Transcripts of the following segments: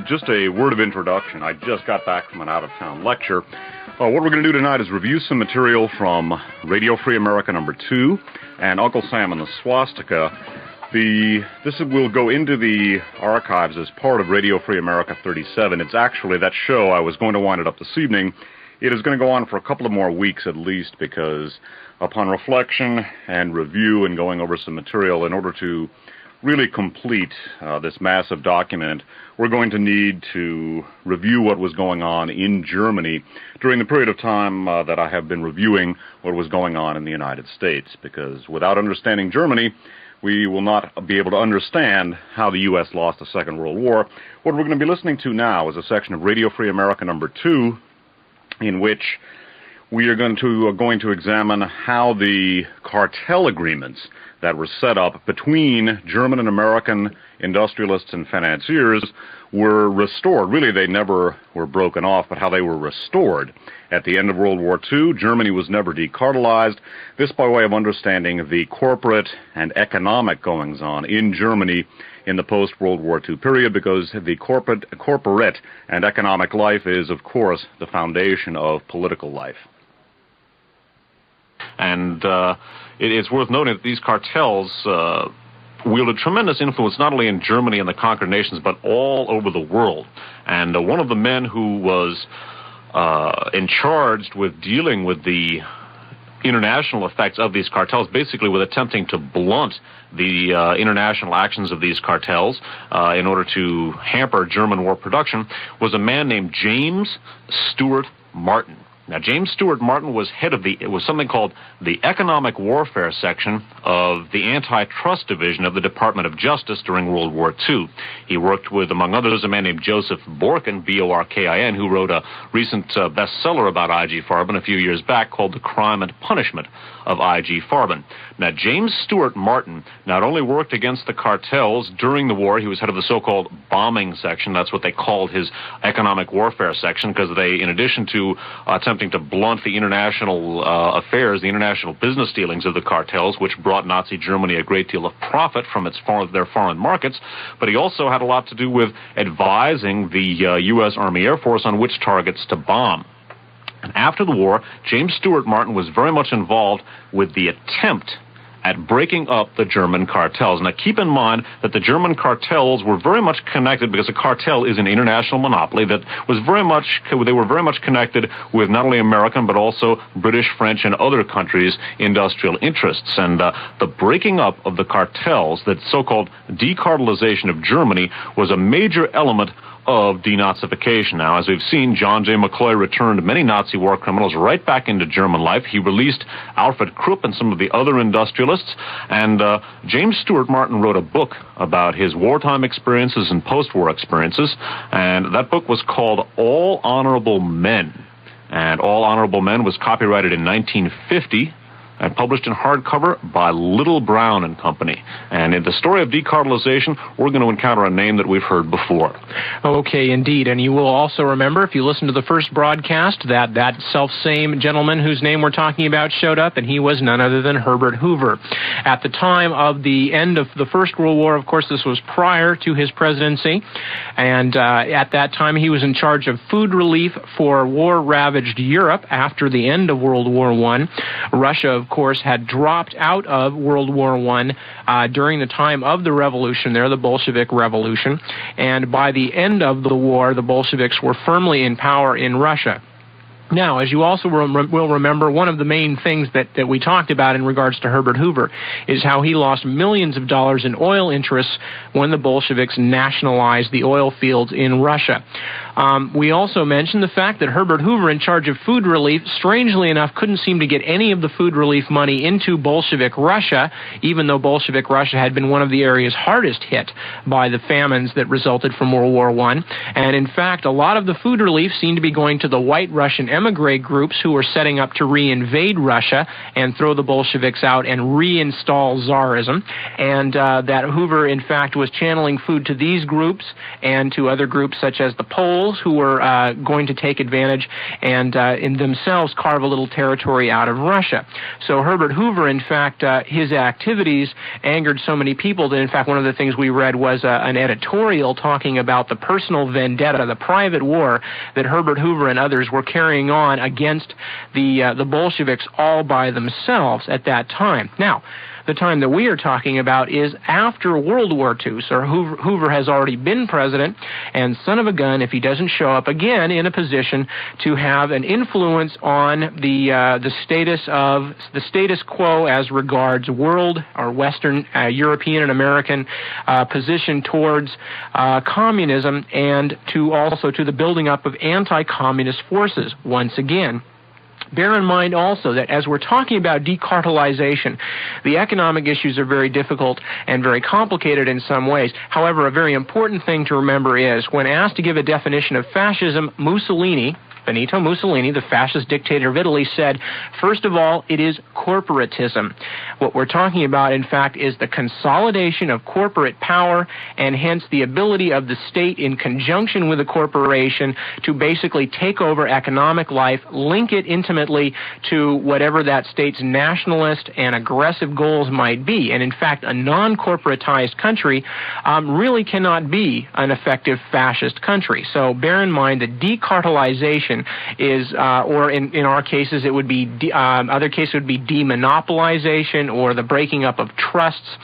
Just a word of introduction. I just got back from an out-of-town lecture. What we're going to do tonight is review some material from Radio Free America number 2 and Uncle Sam and the Swastika. This will go into the archives as part of Radio Free America 37. It's actually that show. I was going to wind it up this evening. It is going to go on for a couple of more weeks at least, because upon reflection and review and going over some material, in order to really complete this massive document, we're going to need to review what was going on in Germany during the period of time that I have been reviewing what was going on in the United States, because without understanding Germany, we will not be able to understand how the U.S. lost the Second World War. What we're going to be listening to now is a section of Radio Free America number 2, in which we are going to examine how the cartel agreements that were set up between German and American industrialists and financiers were restored. Really, they never were broken off, but how they were restored. At the end of World War II, Germany was never decartelized. This by way of understanding the corporate and economic goings-on in Germany in the post-World War II period, because the corporate and economic life is, of course, the foundation of political life. And it's worth noting that these cartels wielded tremendous influence not only in Germany and the conquered nations, but all over the world. And one of the men who was charged with dealing with the international effects of these cartels, basically with attempting to blunt the international actions of these cartels in order to hamper German war production, was a man named James Stuart Martin. Now, James Stuart Martin was head of it was something called the Economic Warfare Section of the Antitrust Division of the Department of Justice during World War II. He worked with, among others, a man named Joseph Borkin, B-O-R-K-I-N, who wrote a recent bestseller about I.G. Farben a few years back called The Crime and Punishment of I.G. Farben. Now, James Stuart Martin not only worked against the cartels during the war, he was head of the so-called bombing section. That's what they called his Economic Warfare Section, because they, in addition to attempting to blunt the international affairs, the international business dealings of the cartels, which brought Nazi Germany a great deal of profit from their foreign markets, but he also had a lot to do with advising the U.S. Army Air Force on which targets to bomb. And after the war, James Stuart Martin was very much involved with the attempt at breaking up the German cartels. Now, keep in mind that the German cartels were very much connected, because a cartel is an international monopoly that was they were very much connected with not only American, but also British, French, and other countries' industrial interests. And the breaking up of the cartels, that so-called decartelization of Germany, was a major element of denazification. Now, as we've seen, John J. McCloy returned many Nazi war criminals right back into German life. He released Alfred Krupp and some of the other industrialists, and James Stuart Martin wrote a book about his wartime experiences and post-war experiences, and that book was called All Honorable Men. And All Honorable Men was copyrighted in 1950 and published in hardcover by Little Brown and Company. And in the story of decartelization, we're going to encounter a name that we've heard before. Okay, indeed. And you will also remember, if you listen to the first broadcast, that self-same gentleman whose name we're talking about showed up, and he was none other than Herbert Hoover. At the time of the end of the First World War, of course, this was prior to his presidency, and at that time he was in charge of food relief for war-ravaged Europe after the end of World War I. Russia, of course, had dropped out of World War I during the time of the revolution there, the Bolshevik Revolution, and by the end of the war, the Bolsheviks were firmly in power in Russia. Now, as you also will remember, one of the main things that we talked about in regards to Herbert Hoover is how he lost millions of dollars in oil interests when the Bolsheviks nationalized the oil fields in Russia. We also mentioned the fact that Herbert Hoover, in charge of food relief, strangely enough, couldn't seem to get any of the food relief money into Bolshevik Russia, even though Bolshevik Russia had been one of the areas hardest hit by the famines that resulted from World War I. And in fact, a lot of the food relief seemed to be going to the white Russian emigre groups who were setting up to reinvade Russia and throw the Bolsheviks out and reinstall Tsarism, and that Hoover, in fact, was channeling food to these groups and to other groups such as the Poles, who were going to take advantage and in themselves carve a little territory out of Russia. So Herbert Hoover, in fact, his activities angered so many people that, in fact, one of the things we read was an editorial talking about the personal vendetta, the private war that Herbert Hoover and others were carrying on against the Bolsheviks all by themselves at that time. Now, the time that we are talking about is after World War II. So Hoover has already been president, and son of a gun if he doesn't show up again in a position to have an influence on the status quo as regards world or Western European and American position towards communism, and to the building up of anti-communist forces once again. Bear in mind also that as we're talking about decartelization, the economic issues are very difficult and very complicated in some ways. However, a very important thing to remember is when asked to give a definition of fascism, Benito Mussolini, the fascist dictator of Italy, said, first of all, it is corporatism. What we're talking about, in fact, is the consolidation of corporate power and hence the ability of the state in conjunction with a corporation to basically take over economic life, link it intimately to whatever that state's nationalist and aggressive goals might be. And in fact, a non-corporatized country really cannot be an effective fascist country. So bear in mind that decartelization is, or in our cases, it would be, other cases would be demonopolization or the breaking up of trusts,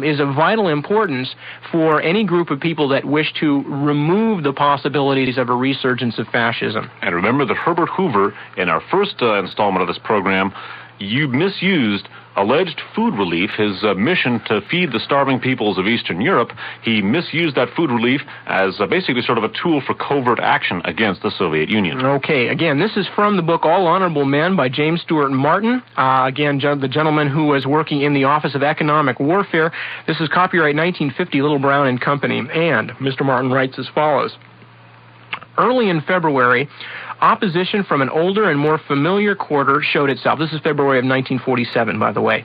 is of vital importance for any group of people that wish to remove the possibilities of a resurgence of fascism. And remember that Herbert Hoover, in our first installment of this program, you misused alleged food relief, his mission to feed the starving peoples of Eastern Europe. He misused that food relief as basically sort of a tool for covert action against the Soviet Union. Okay, again, this is from the book All Honorable Men by James Stewart Martin. Again, the gentleman who was working in the Office of Economic Warfare. This is copyright 1950, Little Brown and Company. And Mr. Martin writes as follows. Early in February, opposition from an older and more familiar quarter showed itself. This is February of 1947, by the way.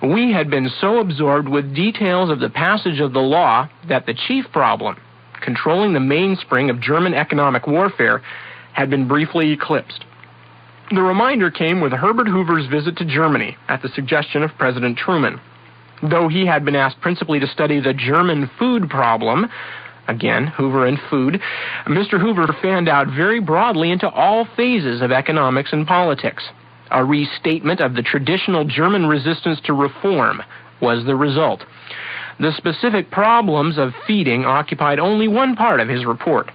We had been so absorbed with details of the passage of the law that the chief problem, controlling the mainspring of German economic warfare, had been briefly eclipsed. The reminder came with Herbert Hoover's visit to Germany at the suggestion of President Truman. Though he had been asked principally to study the German food problem, again, Hoover and food, Mr. Hoover fanned out very broadly into all phases of economics and politics. A restatement of the traditional German resistance to reform was the result. The specific problems of feeding occupied only one part of his report.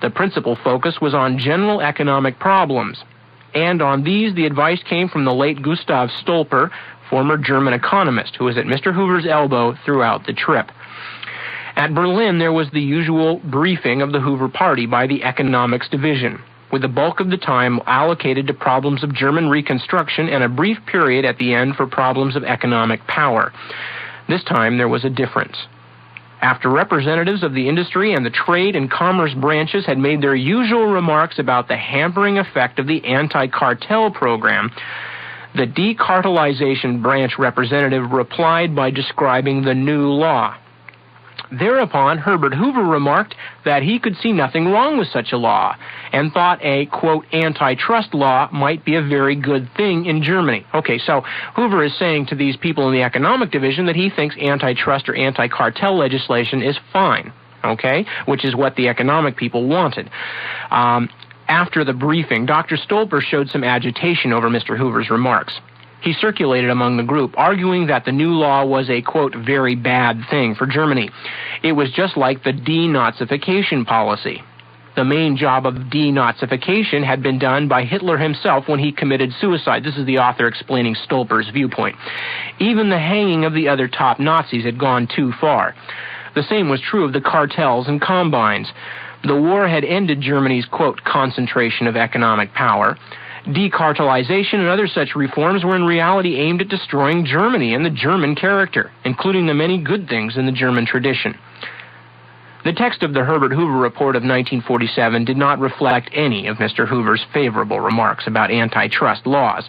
The principal focus was on general economic problems, and on these the advice came from the late Gustav Stolper, former German economist, who was at Mr. Hoover's elbow throughout the trip. At Berlin, there was the usual briefing of the Hoover Party by the Economics Division, with the bulk of the time allocated to problems of German reconstruction and a brief period at the end for problems of economic power. This time, there was a difference. After representatives of the industry and the trade and commerce branches had made their usual remarks about the hampering effect of the anti-cartel program, the decartelization branch representative replied by describing the new law. Thereupon, Herbert Hoover remarked that he could see nothing wrong with such a law and thought a, quote, antitrust law might be a very good thing in Germany. Okay, so Hoover is saying to these people in the economic division that he thinks antitrust or anti-cartel legislation is fine, okay, which is what the economic people wanted. After the briefing, Dr. Stolper showed some agitation over Mr. Hoover's remarks. He circulated among the group, arguing that the new law was a, quote, very bad thing for Germany. It was just like the denazification policy. The main job of denazification had been done by Hitler himself when he committed suicide. This is the author explaining Stolper's viewpoint. Even the hanging of the other top Nazis had gone too far. The same was true of the cartels and combines. The war had ended Germany's, quote, concentration of economic power. Decartelization and other such reforms were in reality aimed at destroying Germany and the German character, including the many good things in the German tradition. The text of the Herbert Hoover Report of 1947 did not reflect any of Mr. Hoover's favorable remarks about antitrust laws.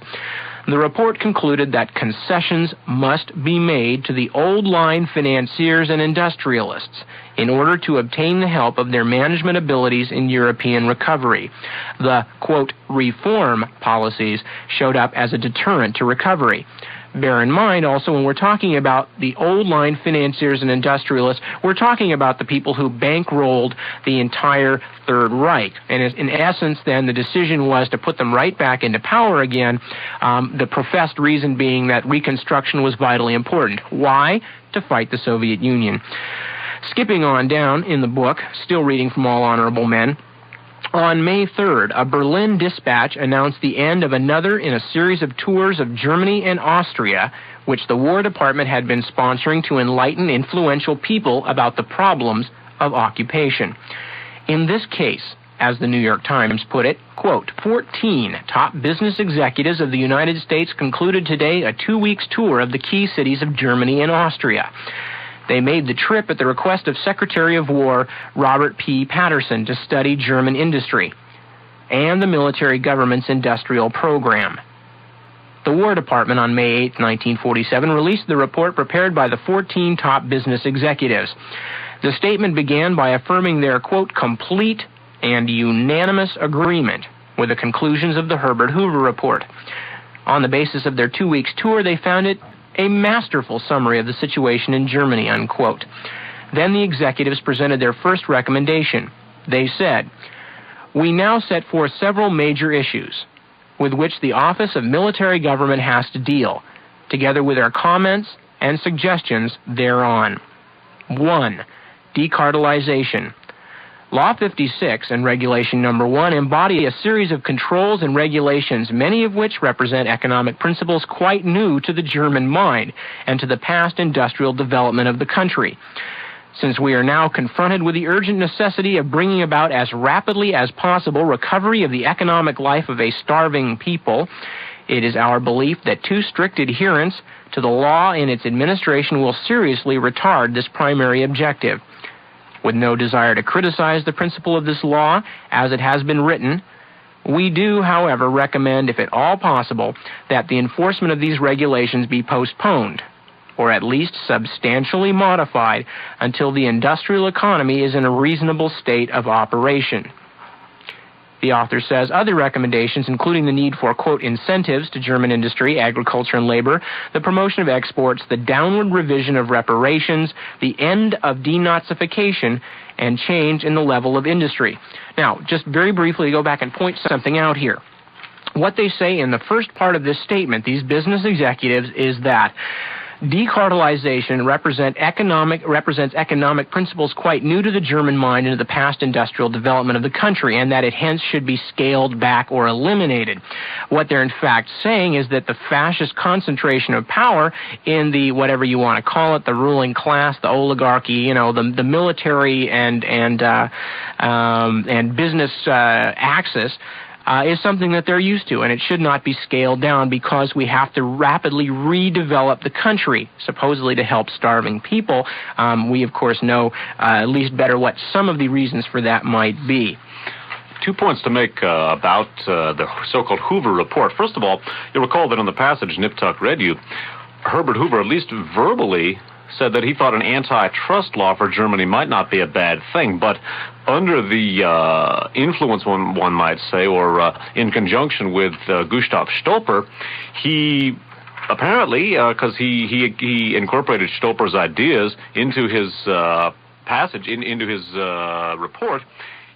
The report concluded that concessions must be made to the old-line financiers and industrialists in order to obtain the help of their management abilities in European recovery. The, quote, reform policies showed up as a deterrent to recovery. Bear in mind also, when we're talking about the old-line financiers and industrialists, we're talking about the people who bankrolled the entire Third Reich. And in essence, then, the decision was to put them right back into power again, the professed reason being that Reconstruction was vitally important. Why? To fight the Soviet Union. Skipping on down in the book, still reading from All Honorable Men, on May 3rd, a Berlin dispatch announced the end of another in a series of tours of Germany and Austria, which the War Department had been sponsoring to enlighten influential people about the problems of occupation. In this case, as the New York Times put it, quote, 14 top business executives of the United States concluded today a 2 weeks tour of the key cities of Germany and Austria. They made the trip at the request of Secretary of War Robert P. Patterson to study German industry and the military government's industrial program. The War Department on May 8, 1947, released the report prepared by the 14 top business executives. The statement began by affirming their, quote, complete and unanimous agreement with the conclusions of the Herbert Hoover Report. On the basis of their 2 weeks tour, they found it a masterful summary of the situation in Germany, unquote. Then the executives presented their first recommendation. They said, we now set forth several major issues with which the Office of Military Government has to deal, together with our comments and suggestions thereon. 1. Decartelization. Law 56 and Regulation Number 1 embody a series of controls and regulations, many of which represent economic principles quite new to the German mind and to the past industrial development of the country. Since we are now confronted with the urgent necessity of bringing about as rapidly as possible recovery of the economic life of a starving people, it is our belief that too strict adherence to the law in its administration will seriously retard this primary objective. With no desire to criticize the principle of this law as it has been written, we do, however, recommend, if at all possible, that the enforcement of these regulations be postponed, or at least substantially modified until the industrial economy is in a reasonable state of operation. The author says other recommendations, including the need for, quote, incentives to German industry, agriculture, and labor, the promotion of exports, the downward revision of reparations, the end of denazification, and change in the level of industry. Now, just very briefly go back and point something out here. What they say in the first part of this statement, these business executives, is that decartelization represents economic principles quite new to the German mind and to the past industrial development of the country, and that it hence should be scaled back or eliminated. What they're in fact saying is that the fascist concentration of power in the, whatever you want to call it, the ruling class, the oligarchy, the military and business axis, is something that they're used to, and it should not be scaled down because we have to rapidly redevelop the country, supposedly to help starving people. We, of course, know at least better what some of the reasons for that might be. 2 points to make about the so-called Hoover Report. First of all, you'll recall that in the passage Nip Tuck read you, Herbert Hoover, at least verbally, said that he thought an antitrust law for Germany might not be a bad thing, but under the influence, one might say, or in conjunction with Gustav Stolper, he apparently, because he incorporated Stolper's ideas into his passage, into his report,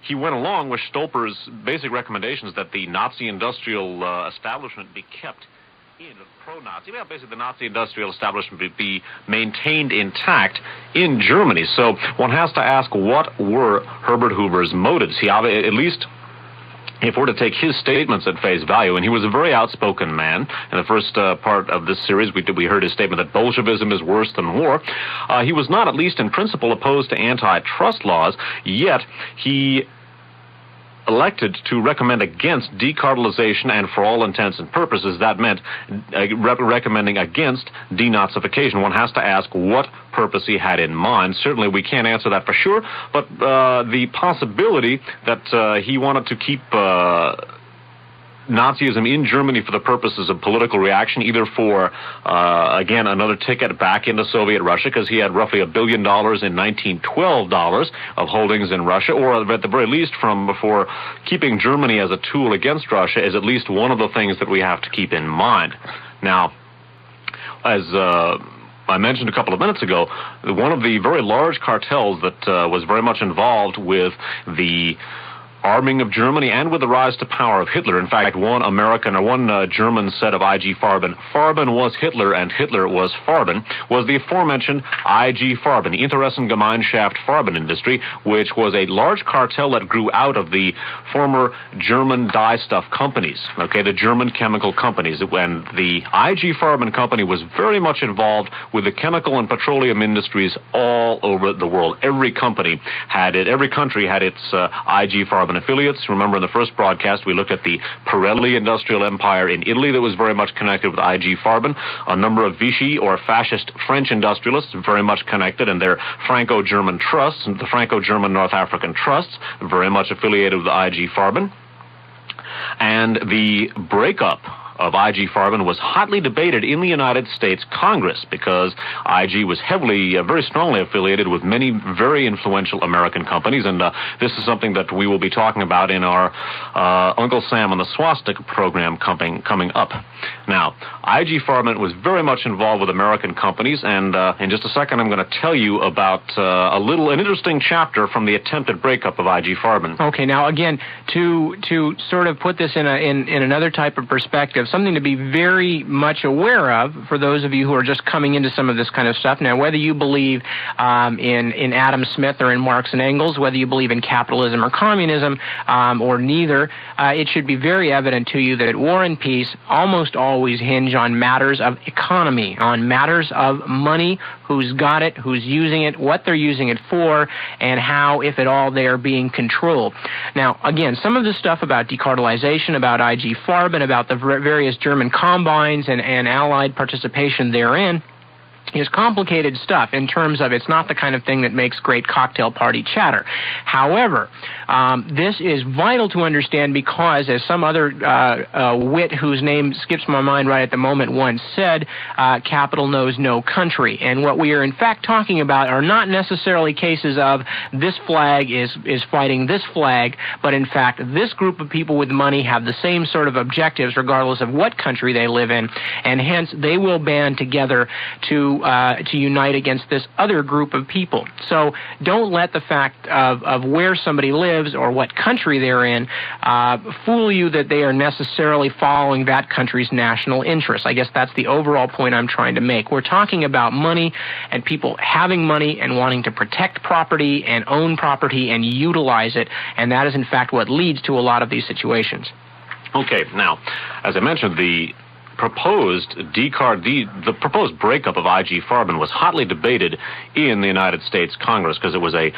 he went along with Stolper's basic recommendations that the Nazi industrial establishment be kept in, pro-Nazi, basically the Nazi industrial establishment be maintained intact in Germany. So one has to ask, what were Herbert Hoover's motives? He, at least, if we're to take his statements at face value, and he was a very outspoken man. In the first part of this series, we heard his statement that Bolshevism is worse than war. He was not, at least in principle, opposed to antitrust laws, yet he elected to recommend against decartelization, and for all intents and purposes, that meant recommending against denazification. One has to ask what purpose he had in mind. Certainly, we can't answer that for sure, but the possibility that he wanted to keep Nazism in Germany for the purposes of political reaction, either for, again, another ticket back into Soviet Russia, because he had roughly $1 billion in 1912 of holdings in Russia, or at the very least for keeping Germany as a tool against Russia, is at least one of the things that we have to keep in mind. Now, as I mentioned a couple of minutes ago, one of the very large cartels that was very much involved with the arming of Germany and with the rise to power of Hitler. In fact, one German said of I.G. Farben, Farben was Hitler and Hitler was Farben, was the aforementioned I.G. Farben, the Interessengemeinschaft Farben industry, which was a large cartel that grew out of the former German dye-stuff companies, the German chemical companies. And the I.G. Farben company was very much involved with the chemical and petroleum industries all over the world. Every country had its I.G. Farben affiliates. Remember, in the first broadcast, we looked at the Pirelli industrial empire in Italy that was very much connected with I.G. Farben. A number of Vichy or fascist French industrialists very much connected, and their Franco-German trusts, and the Franco-German North African trusts, very much affiliated with I.G. Farben. And the breakup of I.G. Farben was hotly debated in the United States Congress because I.G. was very strongly affiliated with many very influential American companies, and this is something that we will be talking about in our Uncle Sam and the Swastika program coming up. Now, I.G. Farben was very much involved with American companies, and in just a second I'm going to tell you about an interesting chapter from the attempted breakup of I.G. Farben. Okay, now again, to sort of put this in another type of perspective, something to be very much aware of for those of you who are just coming into some of this kind of stuff. Now, whether you believe in Adam Smith or in Marx and Engels, whether you believe in capitalism or communism or neither, it should be very evident to you that war and peace almost always hinge on matters of economy, on matters of money, who's got it, who's using it, what they're using it for, and how, if at all, they are being controlled. Now, again, some of the stuff about decartelization, about I.G. Farben, about the various German combines and Allied participation therein, is complicated stuff in terms of it's not the kind of thing that makes great cocktail party chatter. However, this is vital to understand because, as some other wit whose name skips my mind right at the moment once said, capital knows no country. And what we are in fact talking about are not necessarily cases of this flag is fighting this flag, but in fact this group of people with money have the same sort of objectives regardless of what country they live in, and hence they will band together to unite against this other group of people. So don't let the fact of where somebody lives or what country they're in fool you that they are necessarily following that country's national interests. I guess that's the overall point I'm trying to make. We're talking about money and people having money and wanting to protect property and own property and utilize it, and that is in fact what leads to a lot of these situations. Okay, now, as I mentioned, the proposed breakup of I.G. Farben was hotly debated in the United States Congress because it was a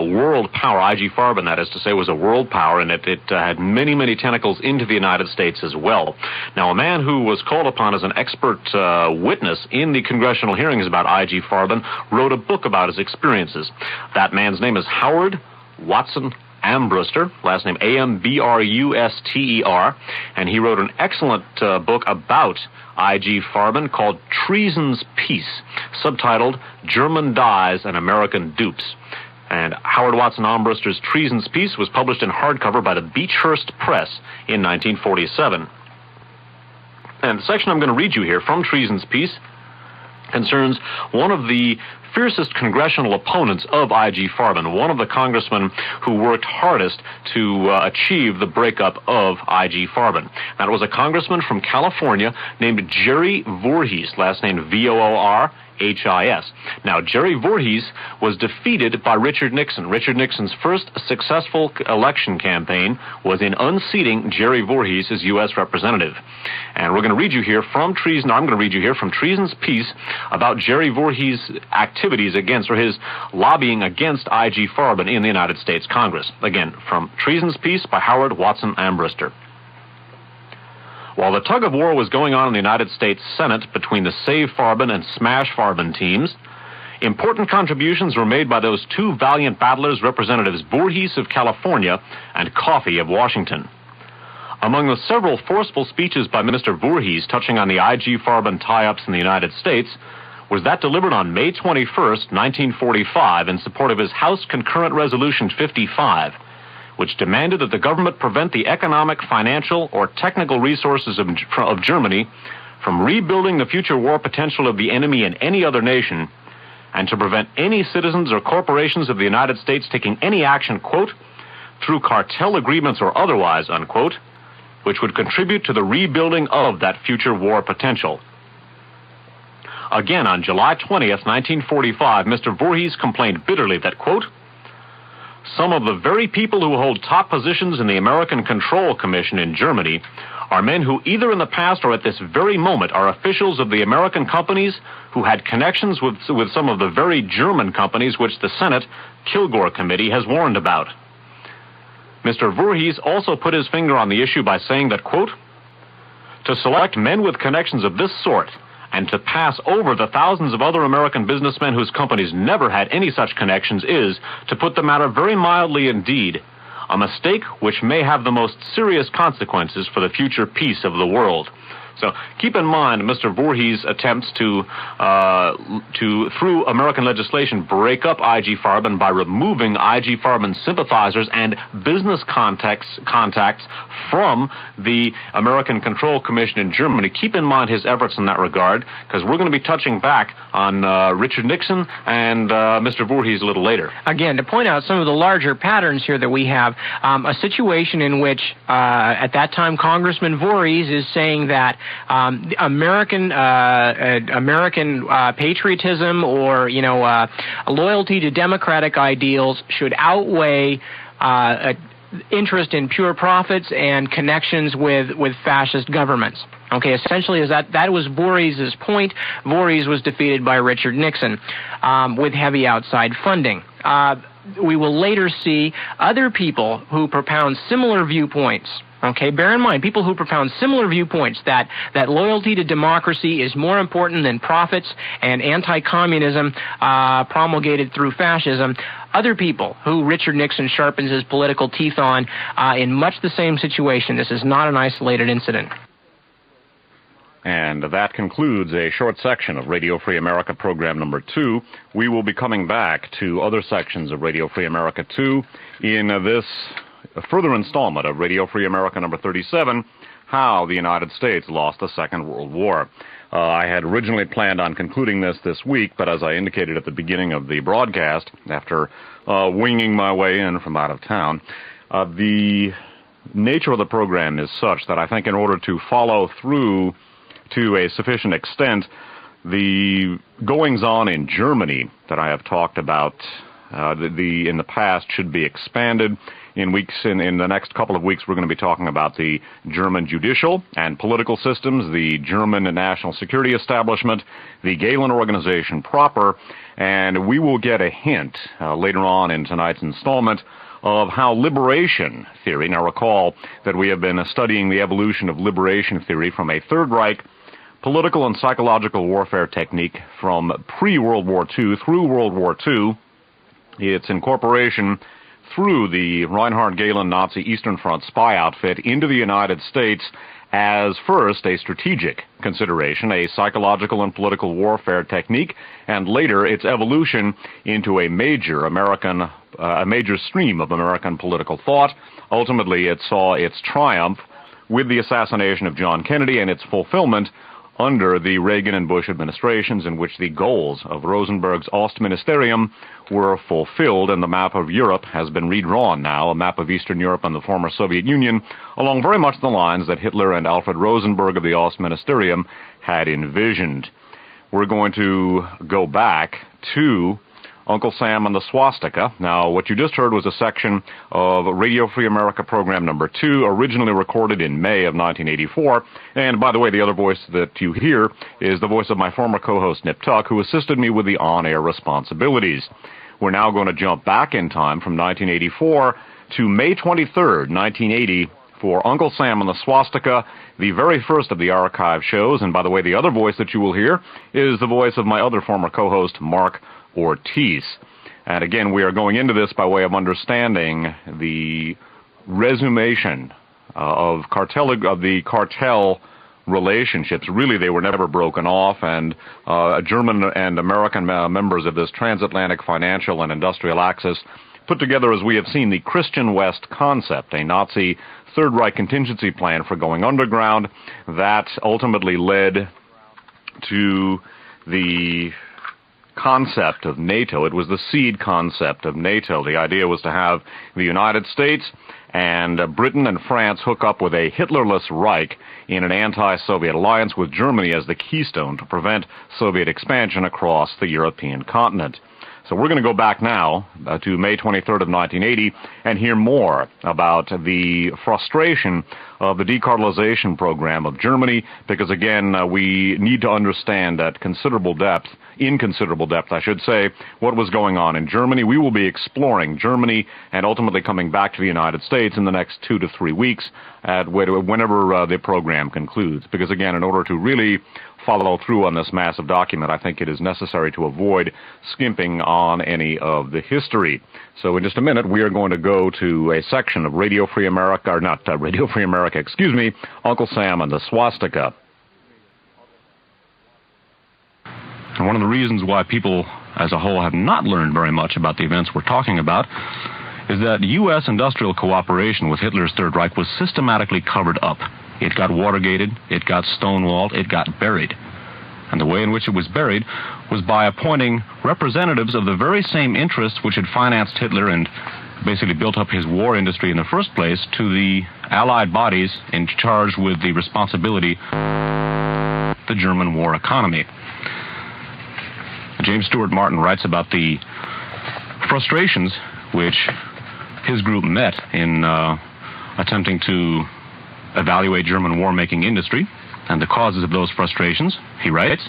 world power. I.G. Farben, that is to say, was a world power, and it had many, many tentacles into the United States as well. Now, a man who was called upon as an expert witness in the congressional hearings about I.G. Farben wrote a book about his experiences. That man's name is Howard Watson Ambruster, last name Ambruster, and he wrote an excellent book about I.G. Farben called Treason's Peace, subtitled German Dyes and American Dupes. And Howard Watson Ambruster's Treason's Peace was published in hardcover by the Beechhurst Press in 1947. And the section I'm going to read you here from Treason's Peace concerns one of the fiercest congressional opponents of I.G. Farben, one of the congressmen who worked hardest to achieve the breakup of I.G. Farben. That was a congressman from California named Jerry Voorhees, last name Voorhis. Now, Jerry Voorhees was defeated by Richard Nixon. Richard Nixon's first successful election campaign was in unseating Jerry Voorhees as U.S. representative. And we're going to read you here from Treason. I'm going to read you here from Treason's Peace about Jerry Voorhees' activity activities against, or his lobbying against I.G. Farben in the United States Congress. Again, from Treason's Piece by Howard Watson Ambrister. While the tug of war was going on in the United States Senate between the Save Farben and Smash Farben teams, important contributions were made by those two valiant battlers, Representatives Voorhees of California and Coffee of Washington. Among the several forceful speeches by Mr. Voorhees touching on the I.G. Farben tie-ups in the United States was that delivered on May 21st, 1945, in support of his House Concurrent Resolution 55, which demanded that the government prevent the economic, financial, or technical resources of Germany from rebuilding the future war potential of the enemy in any other nation, and to prevent any citizens or corporations of the United States taking any action, quote, through cartel agreements or otherwise, unquote, which would contribute to the rebuilding of that future war potential. Again, on July 20th, 1945, Mr. Voorhees complained bitterly that, quote, some of the very people who hold top positions in the American Control Commission in Germany are men who either in the past or at this very moment are officials of the American companies who had connections with some of the very German companies which the Senate Kilgore Committee has warned about. Mr. Voorhees also put his finger on the issue by saying that, quote, to select men with connections of this sort and to pass over the thousands of other American businessmen whose companies never had any such connections is, to put the matter very mildly indeed, a mistake which may have the most serious consequences for the future peace of the world. So keep in mind Mr. Voorhees' attempts to through American legislation, break up I.G. Farben by removing I.G. Farben's sympathizers and business contacts from the American Control Commission in Germany. Keep in mind his efforts in that regard, because we're going to be touching back on Richard Nixon and Mr. Voorhees a little later. Again, to point out some of the larger patterns here that we have, a situation in which, at that time, Congressman Voorhees is saying that American patriotism or loyalty to democratic ideals should outweigh interest in pure profits and connections with fascist governments. Okay, essentially, that was Voorhees' point. Voorhees was defeated by Richard Nixon with heavy outside funding. We will later see other people who propound similar viewpoints. Okay, bear in mind, people who propound similar viewpoints that loyalty to democracy is more important than profits and anti-communism promulgated through fascism. Other people who Richard Nixon sharpens his political teeth on in much the same situation. This is not an isolated incident. And that concludes a short section of Radio Free America program number 2. We will be coming back to other sections of Radio Free America 2 in this further installment of Radio Free America number 37, How the United States Lost the Second World War. I had originally planned on concluding this week, but as I indicated at the beginning of the broadcast, after winging my way in from out of town, the nature of the program is such that I think in order to follow through to a sufficient extent, the goings-on in Germany that I have talked about in the past should be expanded. In the next couple of weeks, we're going to be talking about the German judicial and political systems, the German national security establishment, the Gehlen organization proper, and we will get a hint later on in tonight's installment of how liberation theory, now recall that we have been studying the evolution of liberation theory from a Third Reich political and psychological warfare technique from pre-World War II through World War II, its incorporation through the Reinhard Gehlen Nazi Eastern Front spy outfit into the United States as first a strategic consideration, a psychological and political warfare technique, and later its evolution into a major stream of American political thought. Ultimately, it saw its triumph with the assassination of John Kennedy and its fulfillment under the Reagan and Bush administrations, in which the goals of Rosenberg's Ostministerium were fulfilled, and the map of Europe has been redrawn now, a map of Eastern Europe and the former Soviet Union, along very much the lines that Hitler and Alfred Rosenberg of the Ostministerium had envisioned. We're going to go back to Uncle Sam and the Swastika. Now, what you just heard was a section of Radio Free America program number 2, originally recorded in May of 1984. And by the way, the other voice that you hear is the voice of my former co-host, Nip Tuck, who assisted me with the on-air responsibilities. We're now going to jump back in time from 1984 to May 23rd, 1980, for Uncle Sam and the Swastika, the very first of the archive shows. And by the way, the other voice that you will hear is the voice of my other former co-host, Mark Ortiz. And again, we are going into this by way of understanding the resumation of the cartel relationships. Really, they were never broken off, and German and American members of this transatlantic financial and industrial axis put together, as we have seen, the Christian West concept, a Nazi Third Reich contingency plan for going underground that ultimately led to the concept of NATO. It was the seed concept of NATO. The idea was to have the United States and Britain and France hook up with a Hitlerless Reich in an anti-Soviet alliance with Germany as the keystone to prevent Soviet expansion across the European continent. So we're going to go back now to May 23rd of 1980 and hear more about the frustration of the decartelization program of Germany, because again, we need to understand at considerable depth, I should say, what was going on in Germany. We will be exploring Germany and ultimately coming back to the United States in the next 2 to 3 weeks whenever the program concludes. Because again, in order to really follow through on this massive document, I think it is necessary to avoid skimping on any of the history. So in just a minute, we are going to go to a section of Radio Free America, or not Radio Free America, excuse me, Uncle Sam and the Swastika. And one of the reasons why people as a whole have not learned very much about the events we're talking about is that U.S. industrial cooperation with Hitler's Third Reich was systematically covered up. It got Watergated, it got stonewalled, it got buried. And the way in which it was buried was by appointing representatives of the very same interests which had financed Hitler and basically built up his war industry in the first place to the Allied bodies in charge with the responsibility of the German war economy. James Stewart Martin writes about the frustrations which his group met in attempting to evaluate German war-making industry and the causes of those frustrations. He writes,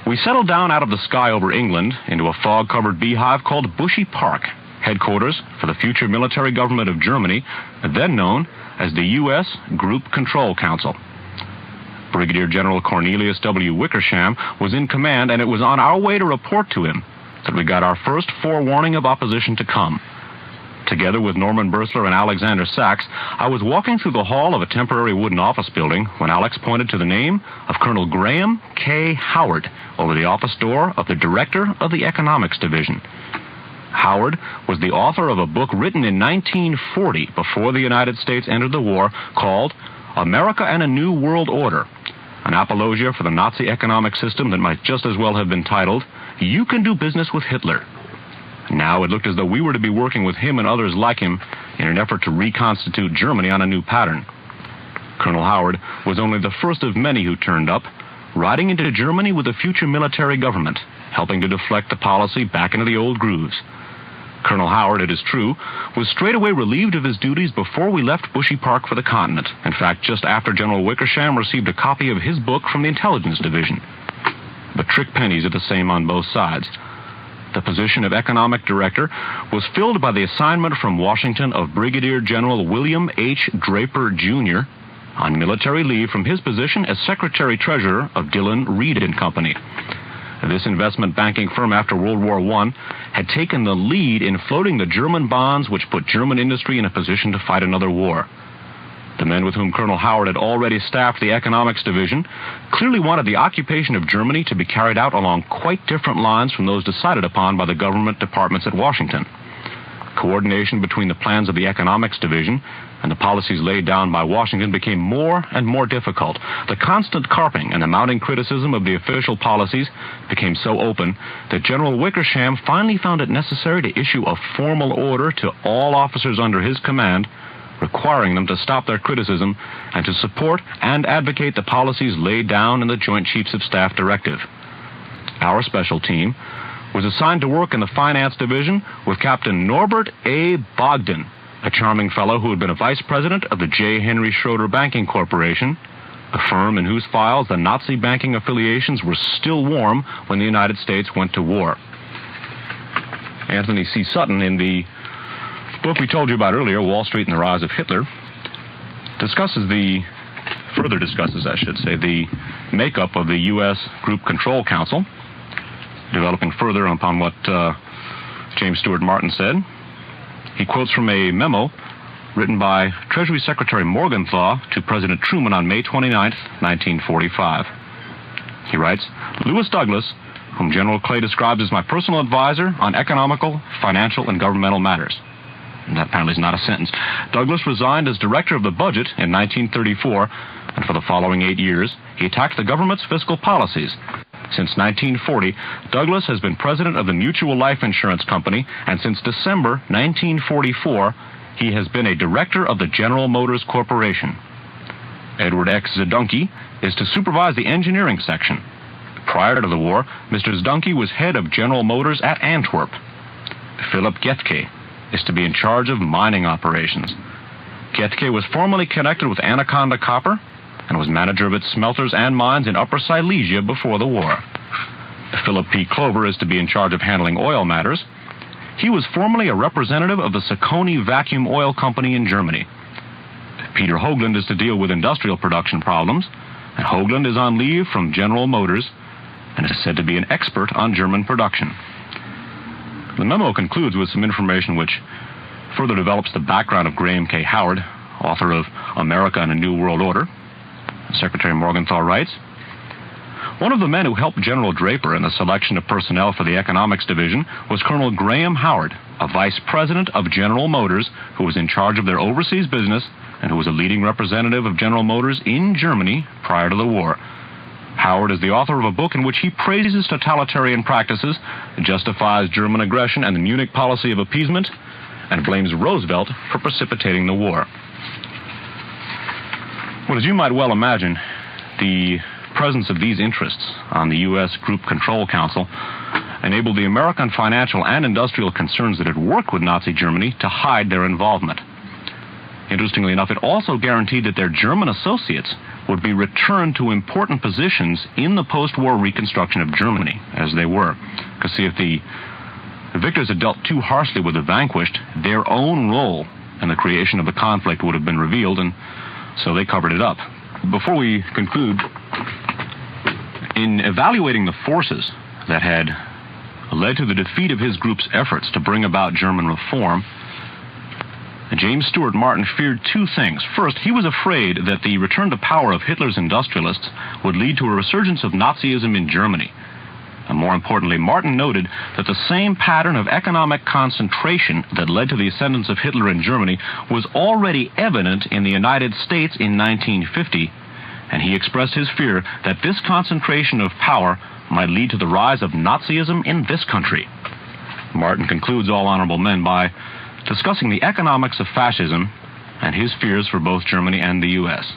"We settled down out of the sky over England into a fog-covered beehive called Bushy Park, headquarters for the future military government of Germany, then known as the U.S. Group Control Council. Brigadier General Cornelius W. Wickersham was in command, and it was on our way to report to him that we got our first forewarning of opposition to come. Together with Norman Bursler and Alexander Sachs, I was walking through the hall of a temporary wooden office building when Alex pointed to the name of Colonel Graham K. Howard over the office door of the director of the Economics Division. Howard was the author of a book written in 1940, before the United States entered the war, called America and a New World Order, an apologia for the Nazi economic system that might just as well have been titled, You Can Do Business with Hitler. Now it looked as though we were to be working with him and others like him in an effort to reconstitute Germany on a new pattern. Colonel Howard was only the first of many who turned up, riding into Germany with a future military government, helping to deflect the policy back into the old grooves. Colonel Howard, it is true, was straightaway relieved of his duties before we left Bushy Park for the continent. In fact, just after General Wickersham received a copy of his book from the Intelligence Division. But trick pennies are the same on both sides. The position of Economic Director was filled by the assignment from Washington of Brigadier General William H. Draper, Jr., on military leave from his position as Secretary-Treasurer of Dillon, Reed & Company. This investment banking firm after World War I had taken the lead in floating the German bonds which put German industry in a position to fight another war. The men with whom Colonel Howard had already staffed the Economics Division clearly wanted the occupation of Germany to be carried out along quite different lines from those decided upon by the government departments at Washington. Coordination between the plans of the Economics Division and the policies laid down by Washington became more and more difficult. The constant carping and the mounting criticism of the official policies became so open that General Wickersham finally found it necessary to issue a formal order to all officers under his command, requiring them to stop their criticism and to support and advocate the policies laid down in the Joint Chiefs of Staff Directive. Our special team was assigned to work in the finance division with Captain Norbert A. Bogdan, a charming fellow who had been a vice president of the J. Henry Schroeder Banking Corporation, a firm in whose files the Nazi banking affiliations were still warm when the United States went to war. Anthony C. Sutton, in the book we told you about earlier, Wall Street and the Rise of Hitler, further discusses, the makeup of the U.S. Group Control Council, developing further upon what James Stewart Martin said. He quotes from a memo written by Treasury Secretary Morgenthau to President Truman on May 29, 1945. He writes, "Lewis Douglas, whom General Clay describes as my personal advisor on economical, financial, and governmental matters." And that apparently is not a sentence. Douglas resigned as director of the budget in 1934, and for the following 8 years, he attacked the government's fiscal policies. Since 1940, Douglas has been president of the Mutual Life Insurance Company, and since December 1944, he has been a director of the General Motors Corporation. Edward X. Zdunke is to supervise the engineering section. Prior to the war, Mr. Zdunke was head of General Motors at Antwerp. Philip Gethke is to be in charge of mining operations. Gethke was formerly connected with Anaconda Copper and was manager of its smelters and mines in Upper Silesia before the war. Philip P. Clover is to be in charge of handling oil matters. He was formerly a representative of the Sacconi Vacuum Oil Company in Germany. Peter Hoagland is to deal with industrial production problems, and Hoagland is on leave from General Motors and is said to be an expert on German production. The memo concludes with some information which further develops the background of Graham K. Howard, author of America and a New World Order. Secretary Morgenthau writes, "One of the men who helped General Draper in the selection of personnel for the Economics Division was Colonel Graham Howard, a vice president of General Motors who was in charge of their overseas business and who was a leading representative of General Motors in Germany prior to the war. Howard is the author of a book in which he praises totalitarian practices, justifies German aggression and the Munich policy of appeasement, and blames Roosevelt for precipitating the war." Well, as you might well imagine, the presence of these interests on the U.S. Group Control Council enabled the American financial and industrial concerns that had worked with Nazi Germany to hide their involvement. Interestingly enough, it also guaranteed that their German associates would be returned to important positions in the post-war reconstruction of Germany, as they were. Because, see, if the victors had dealt too harshly with the vanquished, their own role in the creation of the conflict would have been revealed, and so they covered it up. Before we conclude, in evaluating the forces that had led to the defeat of his group's efforts to bring about German reform, James Stewart Martin feared two things. First, he was afraid that the return to power of Hitler's industrialists would lead to a resurgence of Nazism in Germany. And more importantly, Martin noted that the same pattern of economic concentration that led to the ascendance of Hitler in Germany was already evident in the United States in 1950, and he expressed his fear that this concentration of power might lead to the rise of Nazism in this country. Martin concludes All Honorable Men by discussing the economics of fascism and his fears for both Germany and the U.S.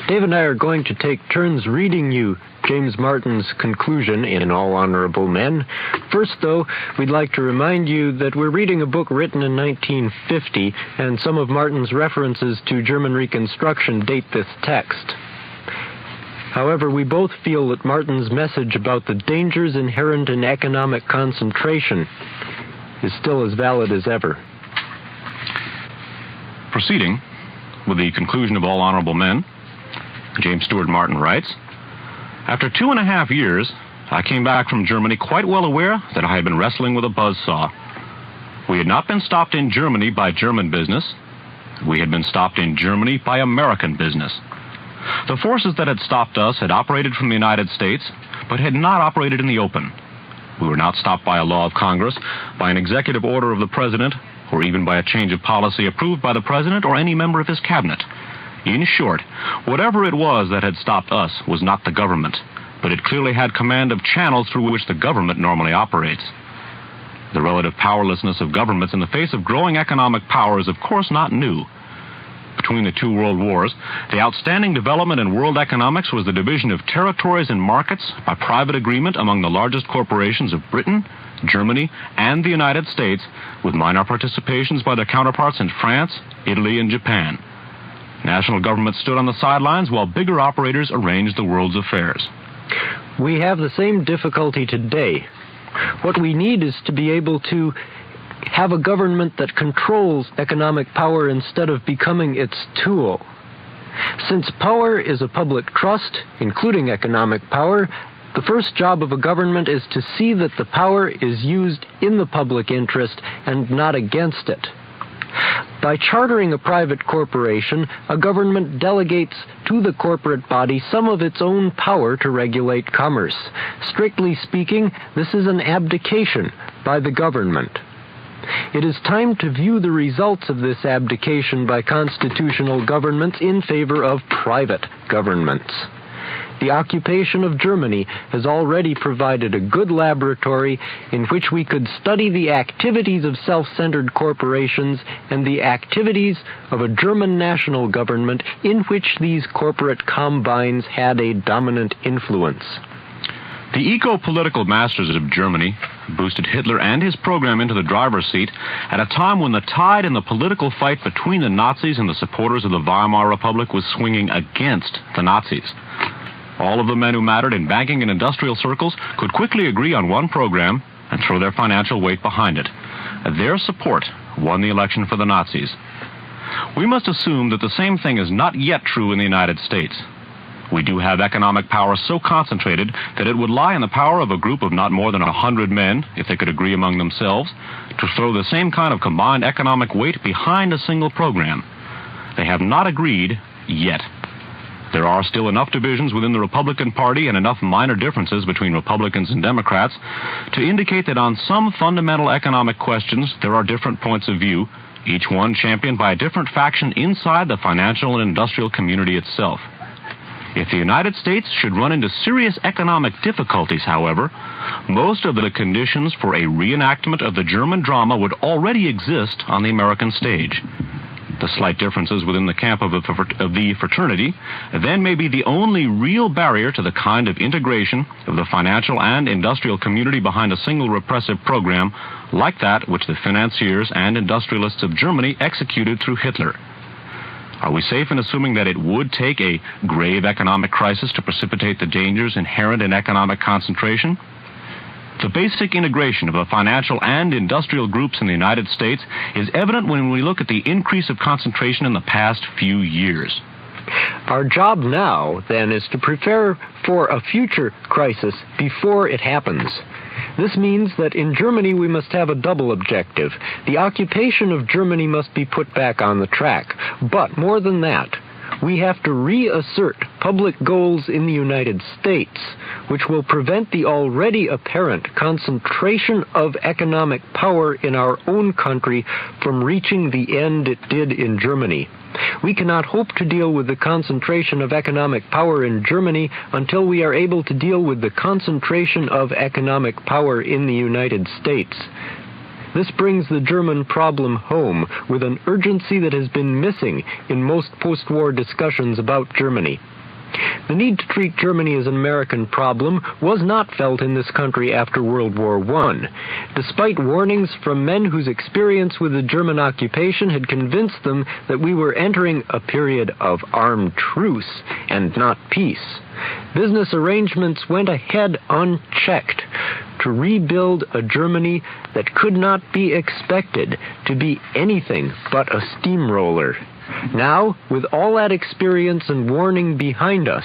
Dave and I are going to take turns reading you James Martin's conclusion in All Honorable Men. First, though, we'd like to remind you that we're reading a book written in 1950, and some of Martin's references to German Reconstruction date this text. However, we both feel that Martin's message about the dangers inherent in economic concentration is still as valid as ever. Proceeding with the conclusion of All Honorable Men, James Stewart Martin writes, "After 2.5 years, I came back from Germany quite well aware that I had been wrestling with a buzzsaw. We had not been stopped in Germany by German business. We had been stopped in Germany by American business. The forces that had stopped us had operated from the United States, but had not operated in the open. We were not stopped by a law of Congress, by an executive order of the President, or even by a change of policy approved by the President or any member of his cabinet. In short, whatever it was that had stopped us was not the government, but it clearly had command of channels through which the government normally operates. The relative powerlessness of governments in the face of growing economic power is of course not new. between the two world wars, the outstanding development in world economics was the division of territories and markets by private agreement among the largest corporations of Britain, Germany, and the United States, with minor participations by their counterparts in France, Italy, and Japan. National governments stood on the sidelines while bigger operators arranged the world's affairs. We have the same difficulty today. What we need is to be able to have a government that controls economic power instead of becoming its tool. Since power is a public trust, including economic power, the first job of a government is to see that the power is used in the public interest and not against it. By chartering a private corporation, a government delegates to the corporate body some of its own power to regulate commerce. Strictly speaking, this is an abdication by the government. It is time to view the results of this abdication by constitutional governments in favor of private governments. The occupation of Germany has already provided a good laboratory in which we could study the activities of self-centered corporations and the activities of a German national government in which these corporate combines had a dominant influence. The eco-political masters of Germany boosted Hitler and his program into the driver's seat at a time when the tide in the political fight between the Nazis and the supporters of the Weimar Republic was swinging against the Nazis. All of the men who mattered in banking and industrial circles could quickly agree on one program and throw their financial weight behind it. Their support won the election for the Nazis. We must assume that the same thing is not yet true in the United States. We do have economic power so concentrated that it would lie in the power of a group of not more than 100 men, if they could agree among themselves, to throw the same kind of combined economic weight behind a single program. They have not agreed yet. There are still enough divisions within the Republican Party and enough minor differences between Republicans and Democrats to indicate that on some fundamental economic questions there are different points of view, each one championed by a different faction inside the financial and industrial community itself. If the United States should run into serious economic difficulties, however, most of the conditions for a reenactment of the German drama would already exist on the American stage. The slight differences within the camp of the fraternity then may be the only real barrier to the kind of integration of the financial and industrial community behind a single repressive program like that which the financiers and industrialists of Germany executed through Hitler. Are we safe in assuming that it would take a grave economic crisis to precipitate the dangers inherent in economic concentration? The basic integration of the financial and industrial groups in the United States is evident when we look at the increase of concentration in the past few years. Our job now, then, is to prepare for a future crisis before it happens. This means that in Germany we must have a double objective. The occupation of Germany must be put back on the track. But more than that, we have to reassert public goals in the United States, which will prevent the already apparent concentration of economic power in our own country from reaching the end it did in Germany. We cannot hope to deal with the concentration of economic power in Germany until we are able to deal with the concentration of economic power in the United States. This brings the German problem home with an urgency that has been missing in most post-war discussions about Germany. The need to treat Germany as an American problem was not felt in this country after World War I. Despite warnings from men whose experience with the German occupation had convinced them that we were entering a period of armed truce and not peace, business arrangements went ahead unchecked to rebuild a Germany that could not be expected to be anything but a steamroller. Now, with all that experience and warning behind us,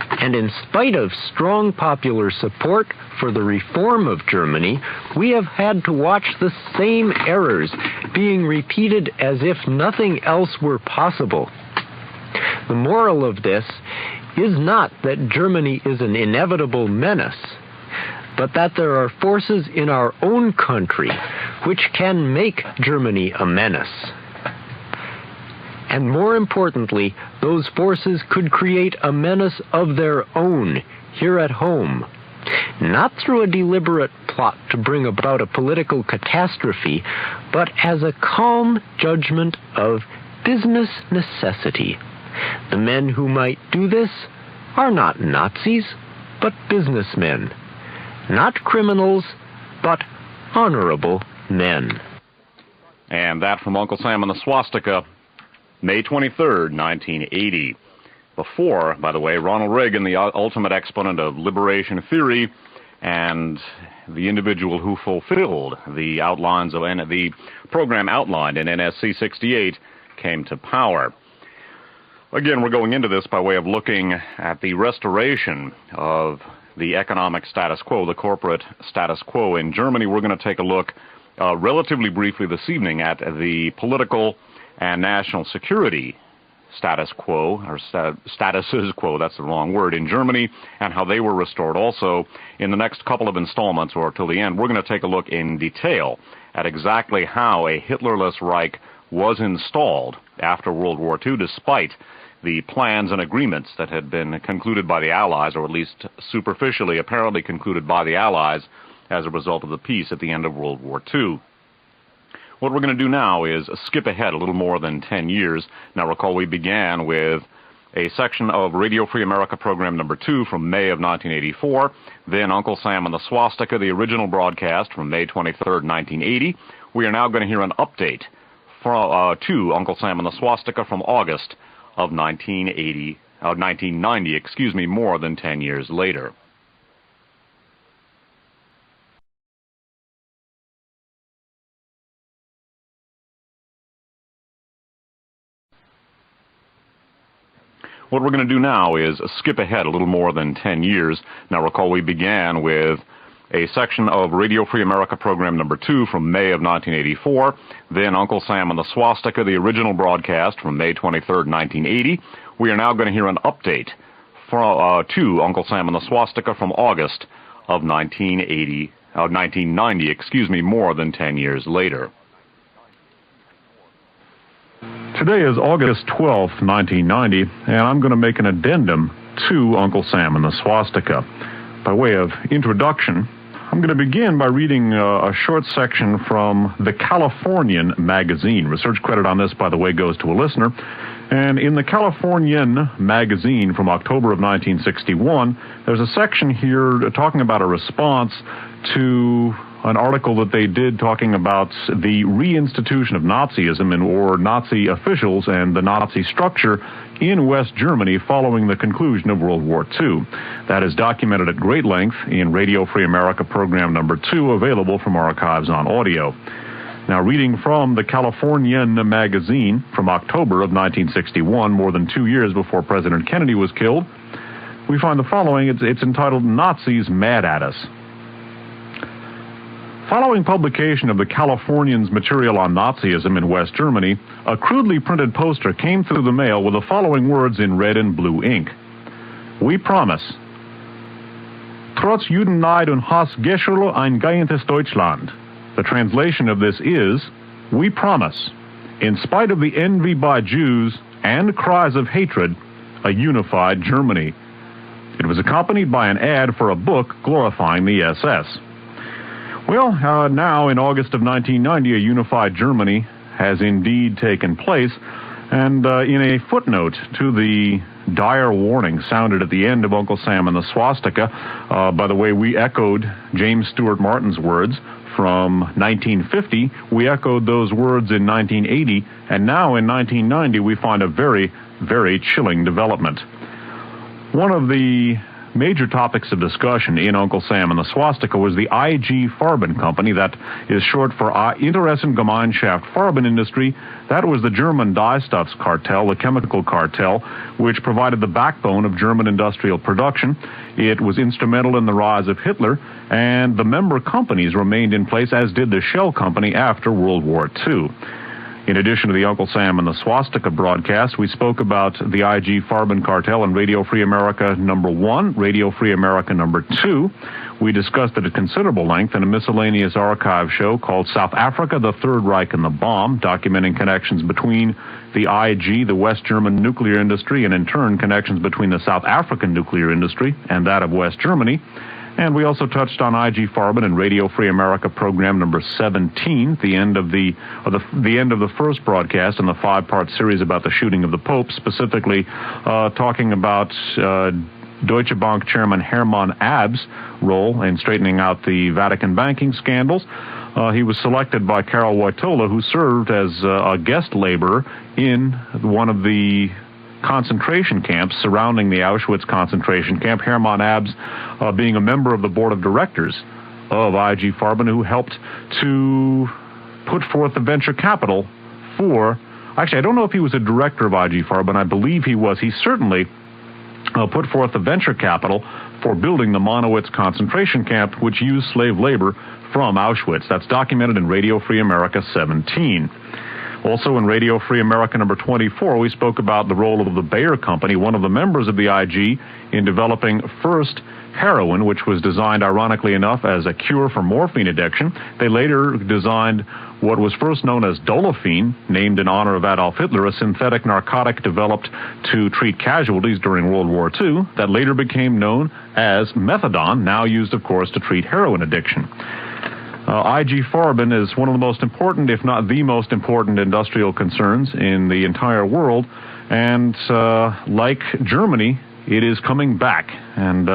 and in spite of strong popular support for the reform of Germany, we have had to watch the same errors being repeated as if nothing else were possible. The moral of this is not that Germany is an inevitable menace, but that there are forces in our own country which can make Germany a menace. And more importantly, those forces could create a menace of their own here at home. Not through a deliberate plot to bring about a political catastrophe, but as a calm judgment of business necessity. The men who might do this are not Nazis, but businessmen. Not criminals, but honorable men. And that from Uncle Sam and the Swastika, May 23rd, 1980. Before, by the way, Ronald Reagan, the ultimate exponent of liberation theory, and the individual who fulfilled the outlines of the program outlined in NSC 68, came to power. Again, we're going into this by way of looking at the restoration of the economic status quo, the corporate status quo in Germany. We're going to take a look relatively briefly this evening at the political and national security status quo, or statuses quo, that's the wrong word, in Germany, and how they were restored. Also, in the next couple of installments, or till the end, we're going to take a look in detail at exactly how a Hitlerless Reich was installed after World War II, despite the plans and agreements that had been concluded by the Allies, or at least superficially apparently concluded by the Allies as a result of the peace at the end of World War II. What we're going to do now is skip ahead a little more than 10 years. Now recall we began with a section of Radio Free America program number 2 from May of 1984, then Uncle Sam and the Swastika, the original broadcast from May 23rd, 1980. We are now going to hear an update to Uncle Sam and the Swastika from August of 1990, more than 10 years later. What we're going to do now is skip ahead a little more than 10 years. Now recall we began with a section of Radio Free America program number 2 from May of 1984, then Uncle Sam and the Swastika, the original broadcast from May 23rd, 1980. We are now going to hear an update to Uncle Sam and the Swastika from August of 1990, more than 10 years later. Today is August 12th, 1990, and I'm going to make an addendum to Uncle Sam and the Swastika. By way of introduction, I'm going to begin by reading a short section from the Californian magazine. Research credit on this, by the way, goes to a listener. And in the Californian magazine from October of 1961, there's a section here talking about a response to an article that they did talking about the reinstitution of Nazism or Nazi officials and the Nazi structure in West Germany following the conclusion of World War II. That is documented at great length in Radio Free America program number 2, available from archives on audio. Now, reading from the Californian magazine from October of 1961, more than 2 years before President Kennedy was killed, we find the following. It's entitled, "Nazis Mad at Us." Following publication of the Californian's material on Nazism in West Germany, a crudely printed poster came through the mail with the following words in red and blue ink. "We promise. Trotz Judenneid und Hass Geschirr ein geeintes Deutschland." The translation of this is, "We promise, in spite of the envy by Jews and cries of hatred, a unified Germany." It was accompanied by an ad for a book glorifying the SS. Well, now in August of 1990, a unified Germany has indeed taken place, and in a footnote to the dire warning sounded at the end of Uncle Sam and the Swastika, by the way, we echoed James Stuart Martin's words from 1950. We echoed those words in 1980, and now in 1990 we find a very, very chilling development. One of the major topics of discussion in Uncle Sam and the Swastika was the IG Farben Company, that is short for Interessengemeinschaft Farbenindustrie. That was the German dyestuffs cartel, the chemical cartel, which provided the backbone of German industrial production. It was instrumental in the rise of Hitler, and the member companies remained in place, as did the Shell Company after World War II. In addition to the Uncle Sam and the Swastika broadcast, we spoke about the IG Farben cartel in Radio Free America number 1, Radio Free America number 2. We discussed it at considerable length in a miscellaneous archive show called South Africa, the Third Reich and the Bomb, documenting connections between the IG, the West German nuclear industry, and in turn connections between the South African nuclear industry and that of West Germany. And we also touched on I.G. Farben in Radio Free America program number 17, the end of the first broadcast in the 5-part series about the shooting of the Pope, specifically talking about Deutsche Bank Chairman Hermann Abbe's role in straightening out the Vatican banking scandals. He was selected by Karol Wojtyla, who served as a guest laborer in one of the concentration camps surrounding the Auschwitz concentration camp. Hermann Abbe being a member of the board of directors of I.G. Farben, who helped to put forth the venture capital for... Actually, I don't know if he was a director of I.G. Farben. I believe he was. He certainly put forth the venture capital for building the Monowitz concentration camp, which used slave labor from Auschwitz. That's documented in Radio Free America 17. Also in Radio Free America number 24, we spoke about the role of the Bayer Company, one of the members of the IG, in developing first heroin, which was designed, ironically enough, as a cure for morphine addiction. They later designed what was first known as Dolophine, named in honor of Adolf Hitler, a synthetic narcotic developed to treat casualties during World War II, that later became known as methadone, now used, of course, to treat heroin addiction. I.G. Farben is one of the most important, if not the most important, industrial concerns in the entire world, and like Germany, it is coming back. And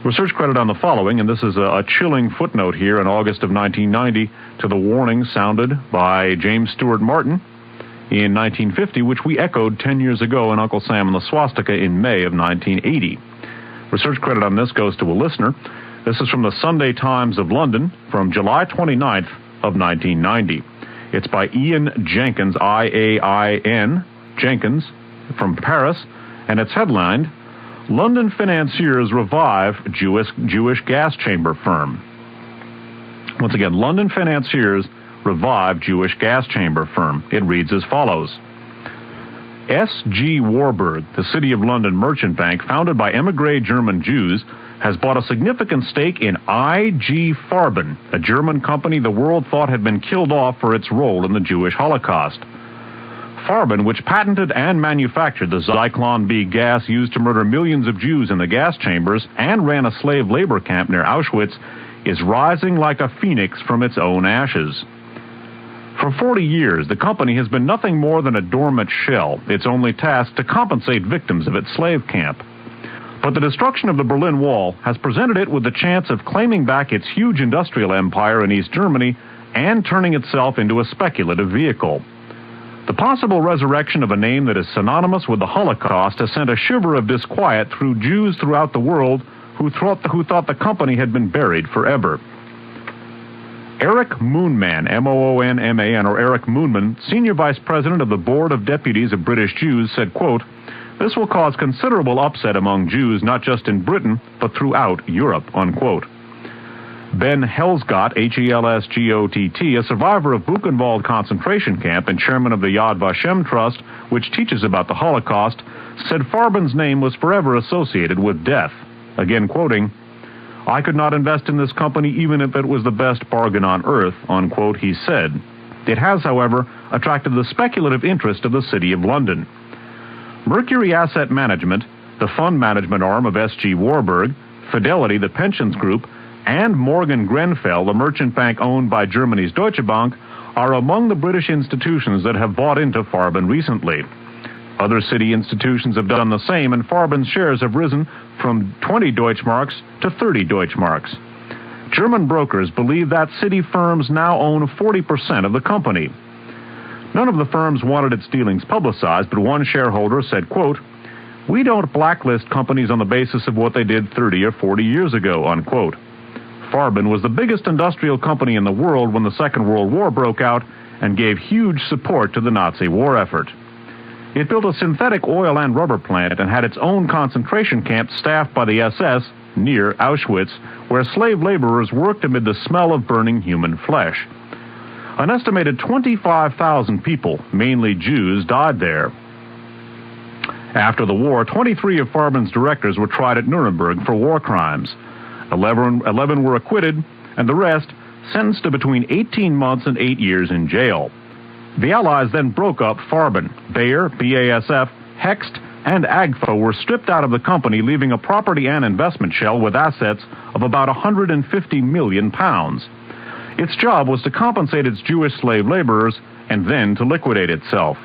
research credit on the following, and this is a chilling footnote here in August of 1990 to the warning sounded by James Stewart Martin in 1950, which we echoed 10 years ago in Uncle Sam and the Swastika in May of 1980. Research credit on this goes to a listener. This is from the Sunday Times of London from July 29th of 1990. It's by Ian Jenkins, I-A-I-N, Jenkins, from Paris, and it's headlined, London Financiers Revive Jewish Gas Chamber Firm. Once again, London Financiers Revive Jewish Gas Chamber Firm. It reads as follows. S.G. Warburg, the City of London merchant bank, founded by emigre German Jews, has bought a significant stake in I.G. Farben, a German company the world thought had been killed off for its role in the Jewish Holocaust. Farben, which patented and manufactured the Zyklon B gas used to murder millions of Jews in the gas chambers and ran a slave labor camp near Auschwitz, is rising like a phoenix from its own ashes. For 40 years, the company has been nothing more than a dormant shell, its only task to compensate victims of its slave camp. But the destruction of the Berlin Wall has presented it with the chance of claiming back its huge industrial empire in East Germany and turning itself into a speculative vehicle. The possible resurrection of a name that is synonymous with the Holocaust has sent a shiver of disquiet through Jews throughout the world who thought the company had been buried forever. Eric Moonman, M-O-O-N-M-A-N, or Eric Moonman, Senior Vice President of the Board of Deputies of British Jews, said, quote, "This will cause considerable upset among Jews, not just in Britain, but throughout Europe," unquote. Ben Helsgott, H-E-L-S-G-O-T-T, a survivor of Buchenwald concentration camp and chairman of the Yad Vashem Trust, which teaches about the Holocaust, said Farben's name was forever associated with death. Again quoting, "I could not invest in this company even if it was the best bargain on earth," unquote, he said. It has, however, attracted the speculative interest of the City of London. Mercury Asset Management, the fund management arm of S.G. Warburg, Fidelity, the pensions group, and Morgan Grenfell, the merchant bank owned by Germany's Deutsche Bank, are among the British institutions that have bought into Farben recently. Other city institutions have done the same, and Farben's shares have risen from 20 Deutschmarks to 30 Deutschmarks. German brokers believe that city firms now own 40% of the company. None of the firms wanted its dealings publicized, but one shareholder said, quote, "We don't blacklist companies on the basis of what they did 30 or 40 years ago," unquote. Farben was the biggest industrial company in the world when the Second World War broke out and gave huge support to the Nazi war effort. It built a synthetic oil and rubber plant and had its own concentration camp staffed by the SS near Auschwitz, where slave laborers worked amid the smell of burning human flesh. An estimated 25,000 people, mainly Jews, died there. After the war, 23 of Farben's directors were tried at Nuremberg for war crimes. 11 were acquitted, and the rest sentenced to between 18 months and 8 years in jail. The Allies then broke up Farben. Bayer, BASF, Hext, and AGFA were stripped out of the company, leaving a property and investment shell with assets of about £150 million. Its job was to compensate its Jewish slave laborers and then to liquidate itself.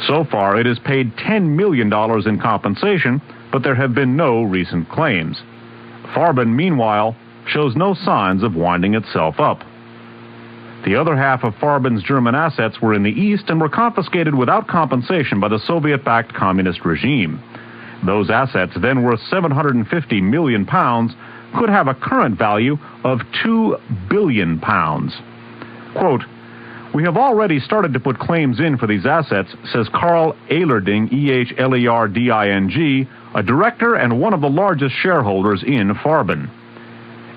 So far, it has paid $10 million in compensation, but there have been no recent claims. Farben, meanwhile, shows no signs of winding itself up. The other half of Farben's German assets were in the East and were confiscated without compensation by the Soviet-backed communist regime. Those assets, then worth £750 million, could have a current value of £2 billion. Quote, "We have already started to put claims in for these assets," says Karl Ehlerding, E-H-L-E-R-D-I-N-G, a director and one of the largest shareholders in Farben.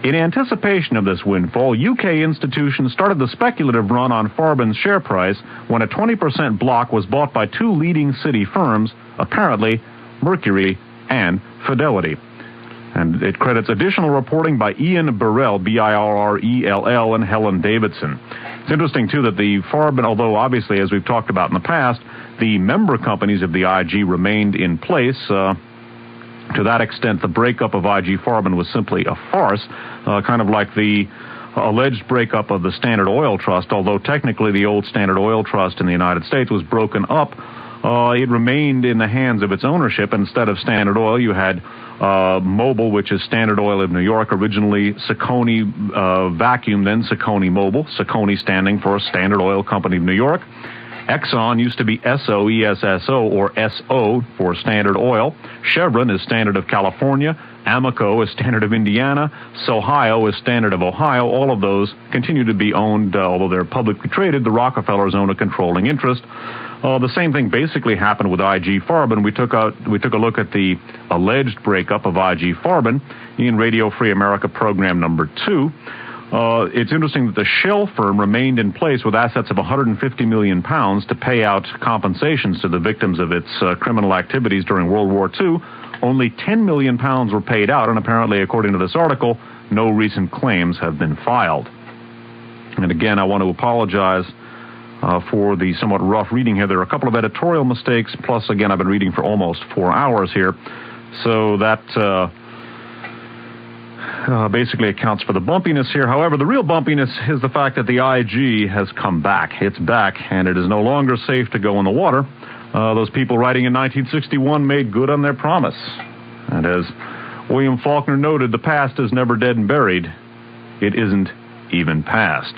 In anticipation of this windfall, UK institutions started the speculative run on Farben's share price when a 20% block was bought by two leading city firms, apparently Mercury and Fidelity. And it credits additional reporting by Ian Burrell, B-I-R-R-E-L-L, and Helen Davidson. It's interesting, too, that the Farben, although obviously, as we've talked about in the past, the member companies of the IG remained in place. To that extent, the breakup of IG Farben was simply a farce, kind of like the alleged breakup of the Standard Oil Trust. Although technically the old Standard Oil Trust in the United States was broken up, it remained in the hands of its ownership. Instead of Standard Oil, you had Mobil, which is Standard Oil of New York, originally Saucony Vacuum, then Saucony Mobil, Saucony standing for Standard Oil Company of New York. Exxon used to be S-O-E-S-S-O, or S-O for Standard Oil. Chevron is Standard of California. Amoco is Standard of Indiana. Sohio is Standard of Ohio. All of those continue to be owned, although they're publicly traded. The Rockefellers own a controlling interest. The same thing basically happened with IG Farben. We took a look at the alleged breakup of IG Farben in Radio Free America program number 2. It's interesting that the shell firm remained in place with assets of £150 million to pay out compensations to the victims of its criminal activities during World War II. Only £10 million were paid out, and apparently, according to this article, no recent claims have been filed. And again, I want to apologize for the somewhat rough reading here. There are a couple of editorial mistakes, plus, again, I've been reading for almost 4 hours here, so that basically accounts for the bumpiness here. However, the real bumpiness is the fact that the IG has come back. It's back, and it is no longer safe to go in the water. Those people writing in 1961 made good on their promise. And as William Faulkner noted, the past is never dead and buried. It isn't even past.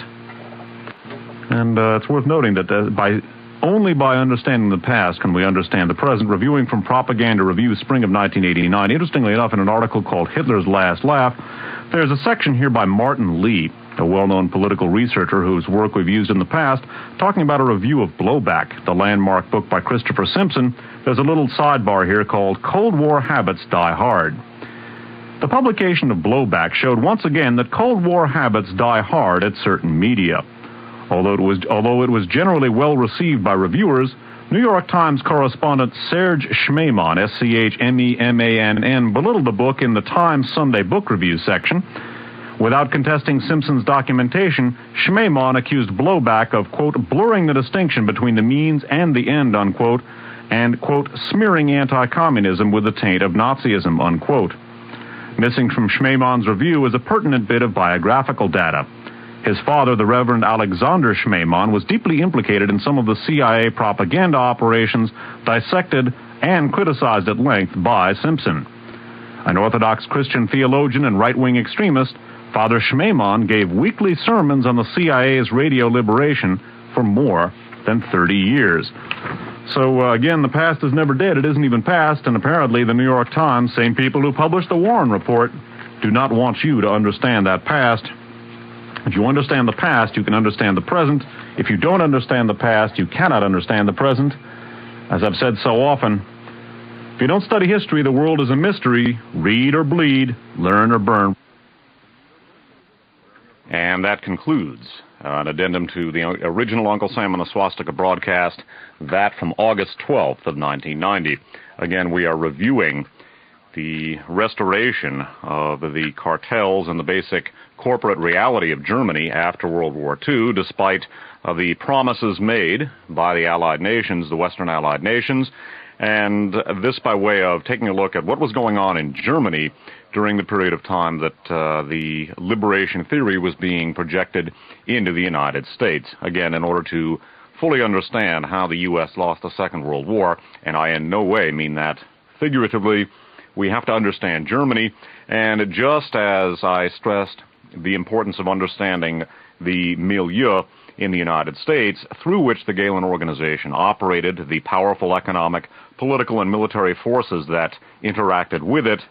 And it's worth noting that only by understanding the past can we understand the present. Reviewing from Propaganda Review, spring of 1989, interestingly enough, in an article called Hitler's Last Laugh, there's a section here by Martin Lee, a well-known political researcher whose work we've used in the past, talking about a review of Blowback, the landmark book by Christopher Simpson. There's a little sidebar here called Cold War Habits Die Hard. The publication of Blowback showed once again that Cold War habits die hard at certain media. Although it was generally well received by reviewers, New York Times correspondent Serge Schmemann, S-C-H-M-E-M-A-N-N, belittled the book in the Times Sunday Book Review section. Without contesting Simpson's documentation, Schmemann accused Blowback of, quote, blurring the distinction between the means and the end, unquote, and, quote, smearing anti-communism with the taint of Nazism, unquote. Missing from Schmemann's review is a pertinent bit of biographical data. His father, the Reverend Alexander Schmemann, was deeply implicated in some of the CIA propaganda operations dissected and criticized at length by Simpson. An Orthodox Christian theologian and right-wing extremist, Father Schmemann gave weekly sermons on the CIA's radio liberation for more than 30 years. So, again, the past is never dead. It isn't even past, and apparently the New York Times, same people who published the Warren Report, do not want you to understand that past. If you understand the past, you can understand the present. If you don't understand the past, you cannot understand the present. As I've said so often, if you don't study history, the world is a mystery. Read or bleed, learn or burn. And that concludes an addendum to the original Uncle Sam and the Swastika broadcast, that from August 12th of 1990. Again, we are reviewing the restoration of the cartels and the basic corporate reality of Germany after World War II, despite the promises made by the Allied nations, the Western Allied nations, And this by way of taking a look at what was going on in Germany during the period of time that the liberation theory was being projected into the United States. Again, in order to fully understand how the U.S. lost the Second World War, and I in no way mean that figuratively, we have to understand Germany. And just as I stressed the importance of understanding the milieu in the United States through which the Galen Organization operated, the powerful economic, political, and military forces that interacted with it,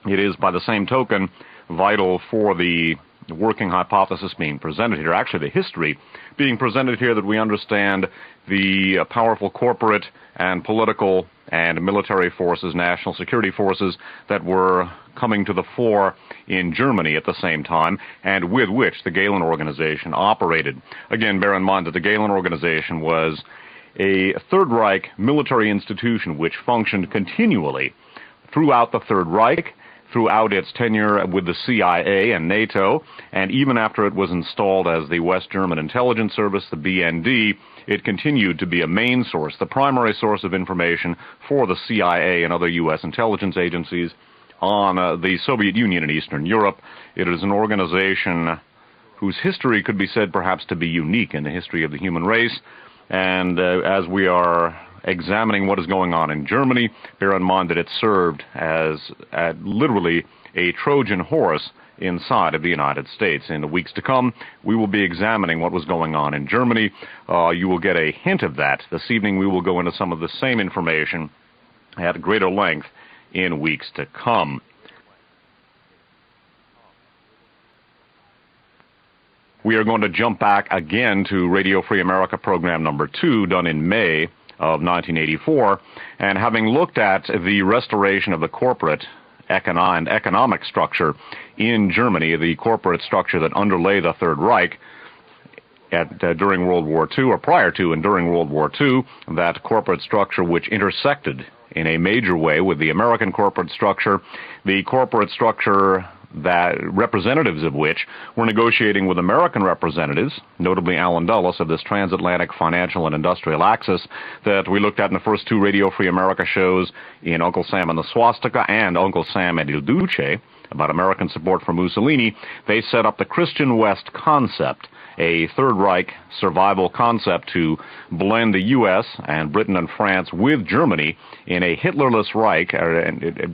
it is by the same token vital for the working hypothesis being presented here, actually the history being presented here, that we understand the powerful corporate and political and military forces, national security forces that were coming to the fore in Germany at the same time, and with which the Galen Organization operated. Again, bear in mind that the Galen Organization was a Third Reich military institution which functioned continually throughout the Third Reich, throughout its tenure with the CIA and NATO, and even after it was installed as the West German Intelligence Service, the BND, it continued to be a main source, the primary source of information for the CIA and other U.S. intelligence agencies on the Soviet Union and Eastern Europe. It is an organization whose history could be said perhaps to be unique in the history of the human race, and as we are examining what is going on in Germany, bear in mind that it served as literally a Trojan horse inside of the United States. In the weeks to come, we will be examining what was going on in Germany. You will get a hint of that. This evening we will go into some of the same information at greater length in weeks to come. We are going to jump back again to Radio Free America program number 2, done in May of 1984, and having looked at the restoration of the corporate and economic structure in Germany, the corporate structure that underlay the Third Reich during World War II, or prior to and during World War II, that corporate structure which intersected in a major way with the American corporate structure, the corporate structure that representatives of which were negotiating with American representatives, notably Alan Dulles of this transatlantic financial and industrial axis that we looked at in the first 2 Radio Free America shows in Uncle Sam and the Swastika and Uncle Sam and Il Duce about American support for Mussolini. They set up the Christian West concept, a Third Reich survival concept to blend the U.S. and Britain and France with Germany in a Hitlerless Reich,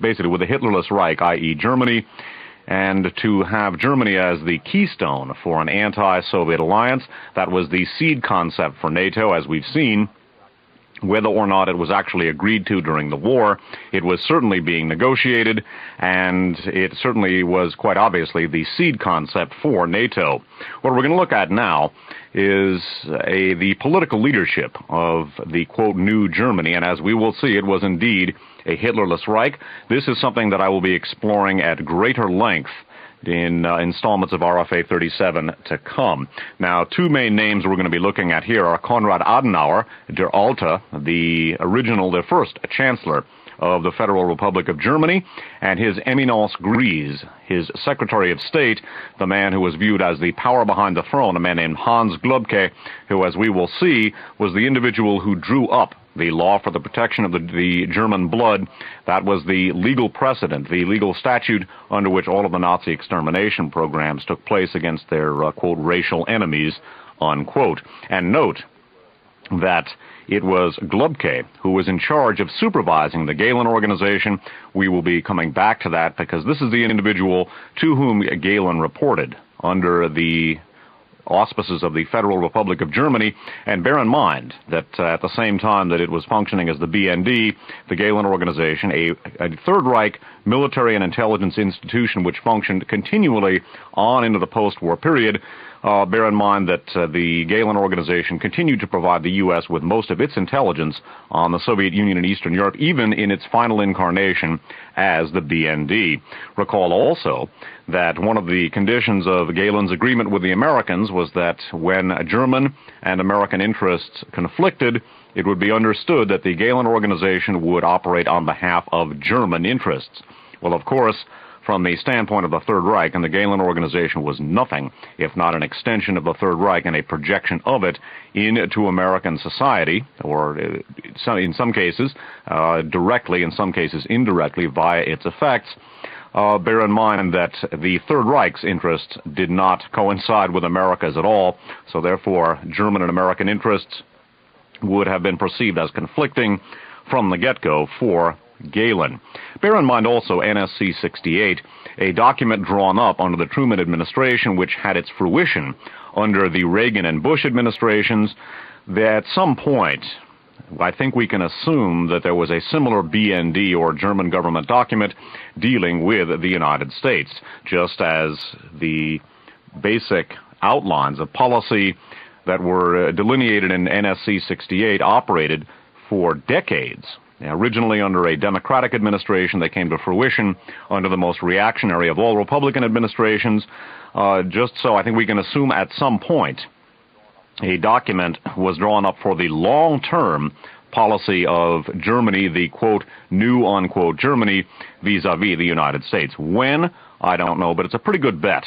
basically with a Hitlerless Reich, i.e. Germany, and to have Germany as the keystone for an anti-Soviet alliance. That was the seed concept for NATO, as we've seen. Whether or not it was actually agreed to during the war, it was certainly being negotiated, and it certainly was quite obviously the seed concept for NATO. What we're going to look at now is the political leadership of the, quote, new Germany, and as we will see, it was indeed a Hitlerless Reich. This is something that I will be exploring at greater length in installments of RFA 37 to come. Now, 2 main names we're going to be looking at here are Konrad Adenauer, der Alte, the first Chancellor of the Federal Republic of Germany, and his Eminence Grise, his Secretary of State, the man who was viewed as the power behind the throne, a man named Hans Globke, who, as we will see, was the individual who drew up the law for the protection of the German blood. That was the legal precedent, the legal statute under which all of the Nazi extermination programs took place against their, quote, racial enemies, unquote. And note that it was Globke who was in charge of supervising the Galen Organization. We will be coming back to that because this is the individual to whom Galen reported under the auspices of the Federal Republic of Germany. And bear in mind that at the same time that it was functioning as the BND, the Galen Organization, a Third Reich military and intelligence institution which functioned continually on into the post-war period, bear in mind that the Galen Organization continued to provide the U.S. with most of its intelligence on the Soviet Union and Eastern Europe, even in its final incarnation as the BND. Recall also that one of the conditions of Galen's agreement with the Americans was that when German and American interests conflicted, it would be understood that the Galen Organization would operate on behalf of German interests. Well, of course, from the standpoint of the Third Reich, and the Gehlen Organization was nothing if not an extension of the Third Reich and a projection of it into American society, or in some cases directly, in some cases indirectly via its effects. Bear in mind that the Third Reich's interests did not coincide with America's at all, so therefore German and American interests would have been perceived as conflicting from the get-go for Gehlen. Bear in mind also NSC 68, a document drawn up under the Truman administration which had its fruition under the Reagan and Bush administrations. That at some point, I think we can assume that there was a similar BND, or German government document, dealing with the United States, just as the basic outlines of policy that were delineated in NSC 68 operated for decades. Now, originally under a Democratic administration, they came to fruition under the most reactionary of all Republican administrations. Just so I think we can assume at some point a document was drawn up for the long-term policy of Germany, the, quote, new, unquote, Germany vis-a-vis the United States. When? I don't know, but it's a pretty good bet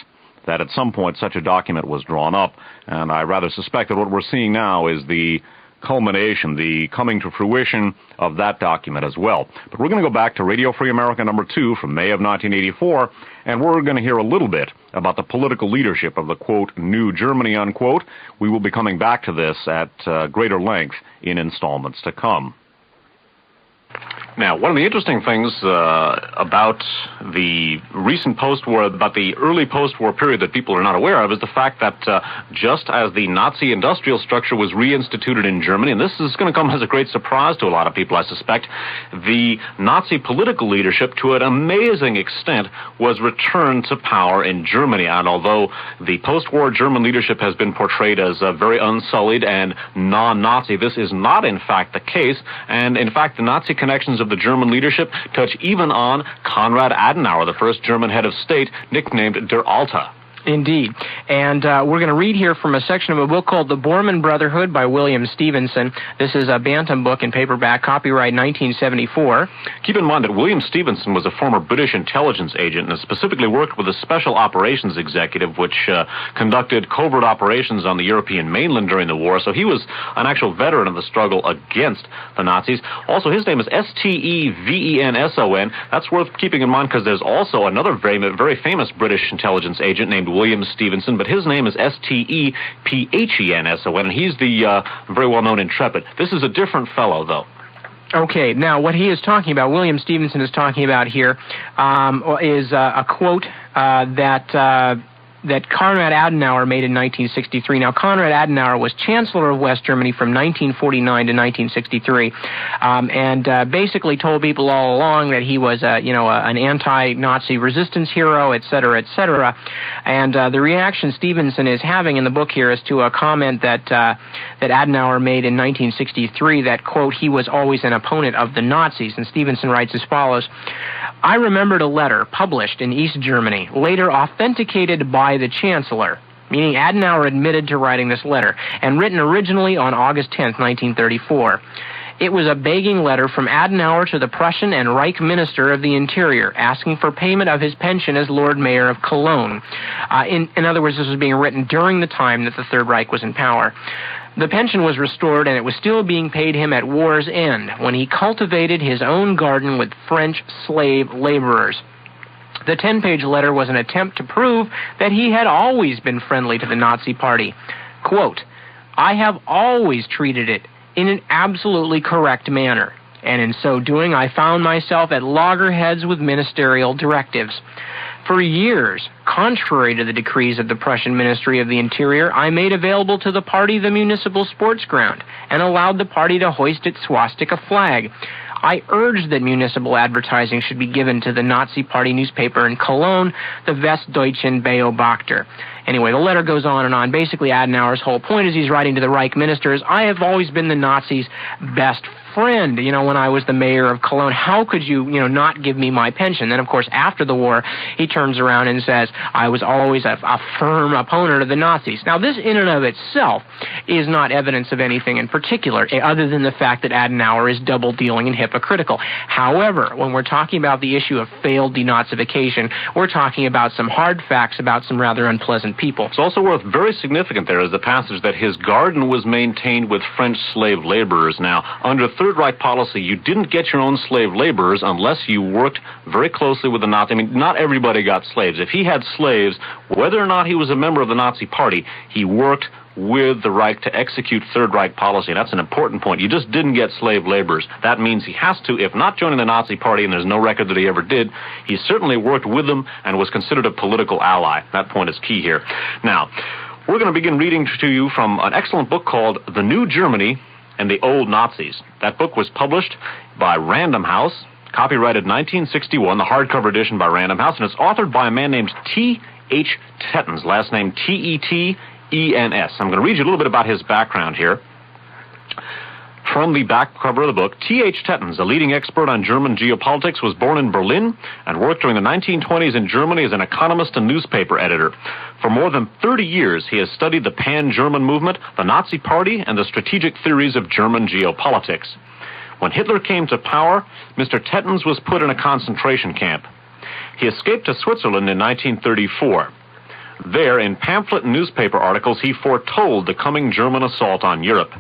that at some point such a document was drawn up, and I rather suspect that what we're seeing now is the culmination, the coming to fruition of that document as well. But we're going to go back to Radio Free America number 2 from May of 1984, and we're going to hear a little bit about the political leadership of the, quote, new Germany, unquote. We will be coming back to this at greater length in installments to come. Now, one of the interesting things about the recent post-war, about the early post-war period that people are not aware of, is the fact that just as the Nazi industrial structure was reinstituted in Germany, and this is going to come as a great surprise to a lot of people, I suspect, the Nazi political leadership, to an amazing extent, was returned to power in Germany. And although the post-war German leadership has been portrayed as very unsullied and non-Nazi, this is not, in fact, the case. And, in fact, the Nazi connections of the German leadership touch even on Konrad Adenauer, the first German head of state, nicknamed Der Alte. Indeed. And we're going to read here from a section of a book called The Bormann Brotherhood by William Stevenson. This is a Bantam book in paperback, copyright 1974. Keep in mind that William Stevenson was a former British intelligence agent and specifically worked with a special operations executive which conducted covert operations on the European mainland during the war. So he was an actual veteran of the struggle against the Nazis. Also, his name is Stevenson. That's worth keeping in mind because there's also another very famous British intelligence agent named William Stevenson, but his name is Stevenson, and he's the very well-known Intrepid. This is a different fellow, though. Okay, now what he is talking about, William Stevenson is talking about here, is a quote that Konrad Adenauer made in 1963. Now, Konrad Adenauer was Chancellor of West Germany from 1949 to 1963, and basically told people all along that he was, an anti-Nazi resistance hero, et cetera, et cetera. And the reaction Stevenson is having in the book here is to a comment that Adenauer made in 1963 that, quote, he was always an opponent of the Nazis. And Stevenson writes as follows: I remembered a letter published in East Germany, later authenticated by the Chancellor, meaning Adenauer admitted to writing this letter, and written originally on August 10th, 1934. It was a begging letter from Adenauer to the Prussian and Reich Minister of the Interior, asking for payment of his pension as Lord Mayor of Cologne. In other words, this was being written during the time that the Third Reich was in power. The pension was restored, and it was still being paid him at war's end, when he cultivated his own garden with French slave laborers. The 10-page letter was an attempt to prove that he had always been friendly to the Nazi Party. Quote, I have always treated it in an absolutely correct manner, and in so doing I found myself at loggerheads with ministerial directives. For years, contrary to the decrees of the Prussian Ministry of the Interior, I made available to the party the municipal sports ground and allowed the party to hoist its swastika flag. I urged that municipal advertising should be given to the Nazi Party newspaper in Cologne, the Westdeutschen Beobachter. Anyway, the letter goes on and on. Basically, Adenauer's whole point is he's writing to the Reich ministers, I have always been the Nazis' best friend, when I was the mayor of Cologne. How could you, not give me my pension? Then, of course, after the war, he turns around and says, I was always a firm opponent of the Nazis. Now, this in and of itself is not evidence of anything in particular, other than the fact that Adenauer is double-dealing and hypocritical. However, when we're talking about the issue of failed denazification, we're talking about some hard facts about some rather unpleasant people. It's also worth very significant there is the passage that his garden was maintained with French slave laborers. Now, under Third Reich policy, you didn't get your own slave laborers unless you worked very closely with the Nazis. I mean, not everybody got slaves. If he had slaves, whether or not he was a member of the Nazi Party, he worked with the Reich to execute Third Reich policy. And that's an important point. You just didn't get slave laborers. That means he has to, if not joining the Nazi Party, and there's no record that he ever did, he certainly worked with them and was considered a political ally. That point is key here. Now, we're going to begin reading to you from an excellent book called The New Germany and the Old Nazis. That book was published by Random House, copyrighted 1961, the hardcover edition by Random House, and it's authored by a man named T.H. Tettens, last name T-E-T-E-N-S. I'm going to read you a little bit about his background here. From the back cover of the book, T.H. Tettens, a leading expert on German geopolitics, was born in Berlin and worked during the 1920s in Germany as an economist and newspaper editor. For more than 30 years, he has studied the pan-German movement, the Nazi Party, and the strategic theories of German geopolitics. When Hitler came to power, Mr. Tettens was put in a concentration camp. He escaped to Switzerland in 1934. There, in pamphlet and newspaper articles, he foretold the coming German assault on Europe.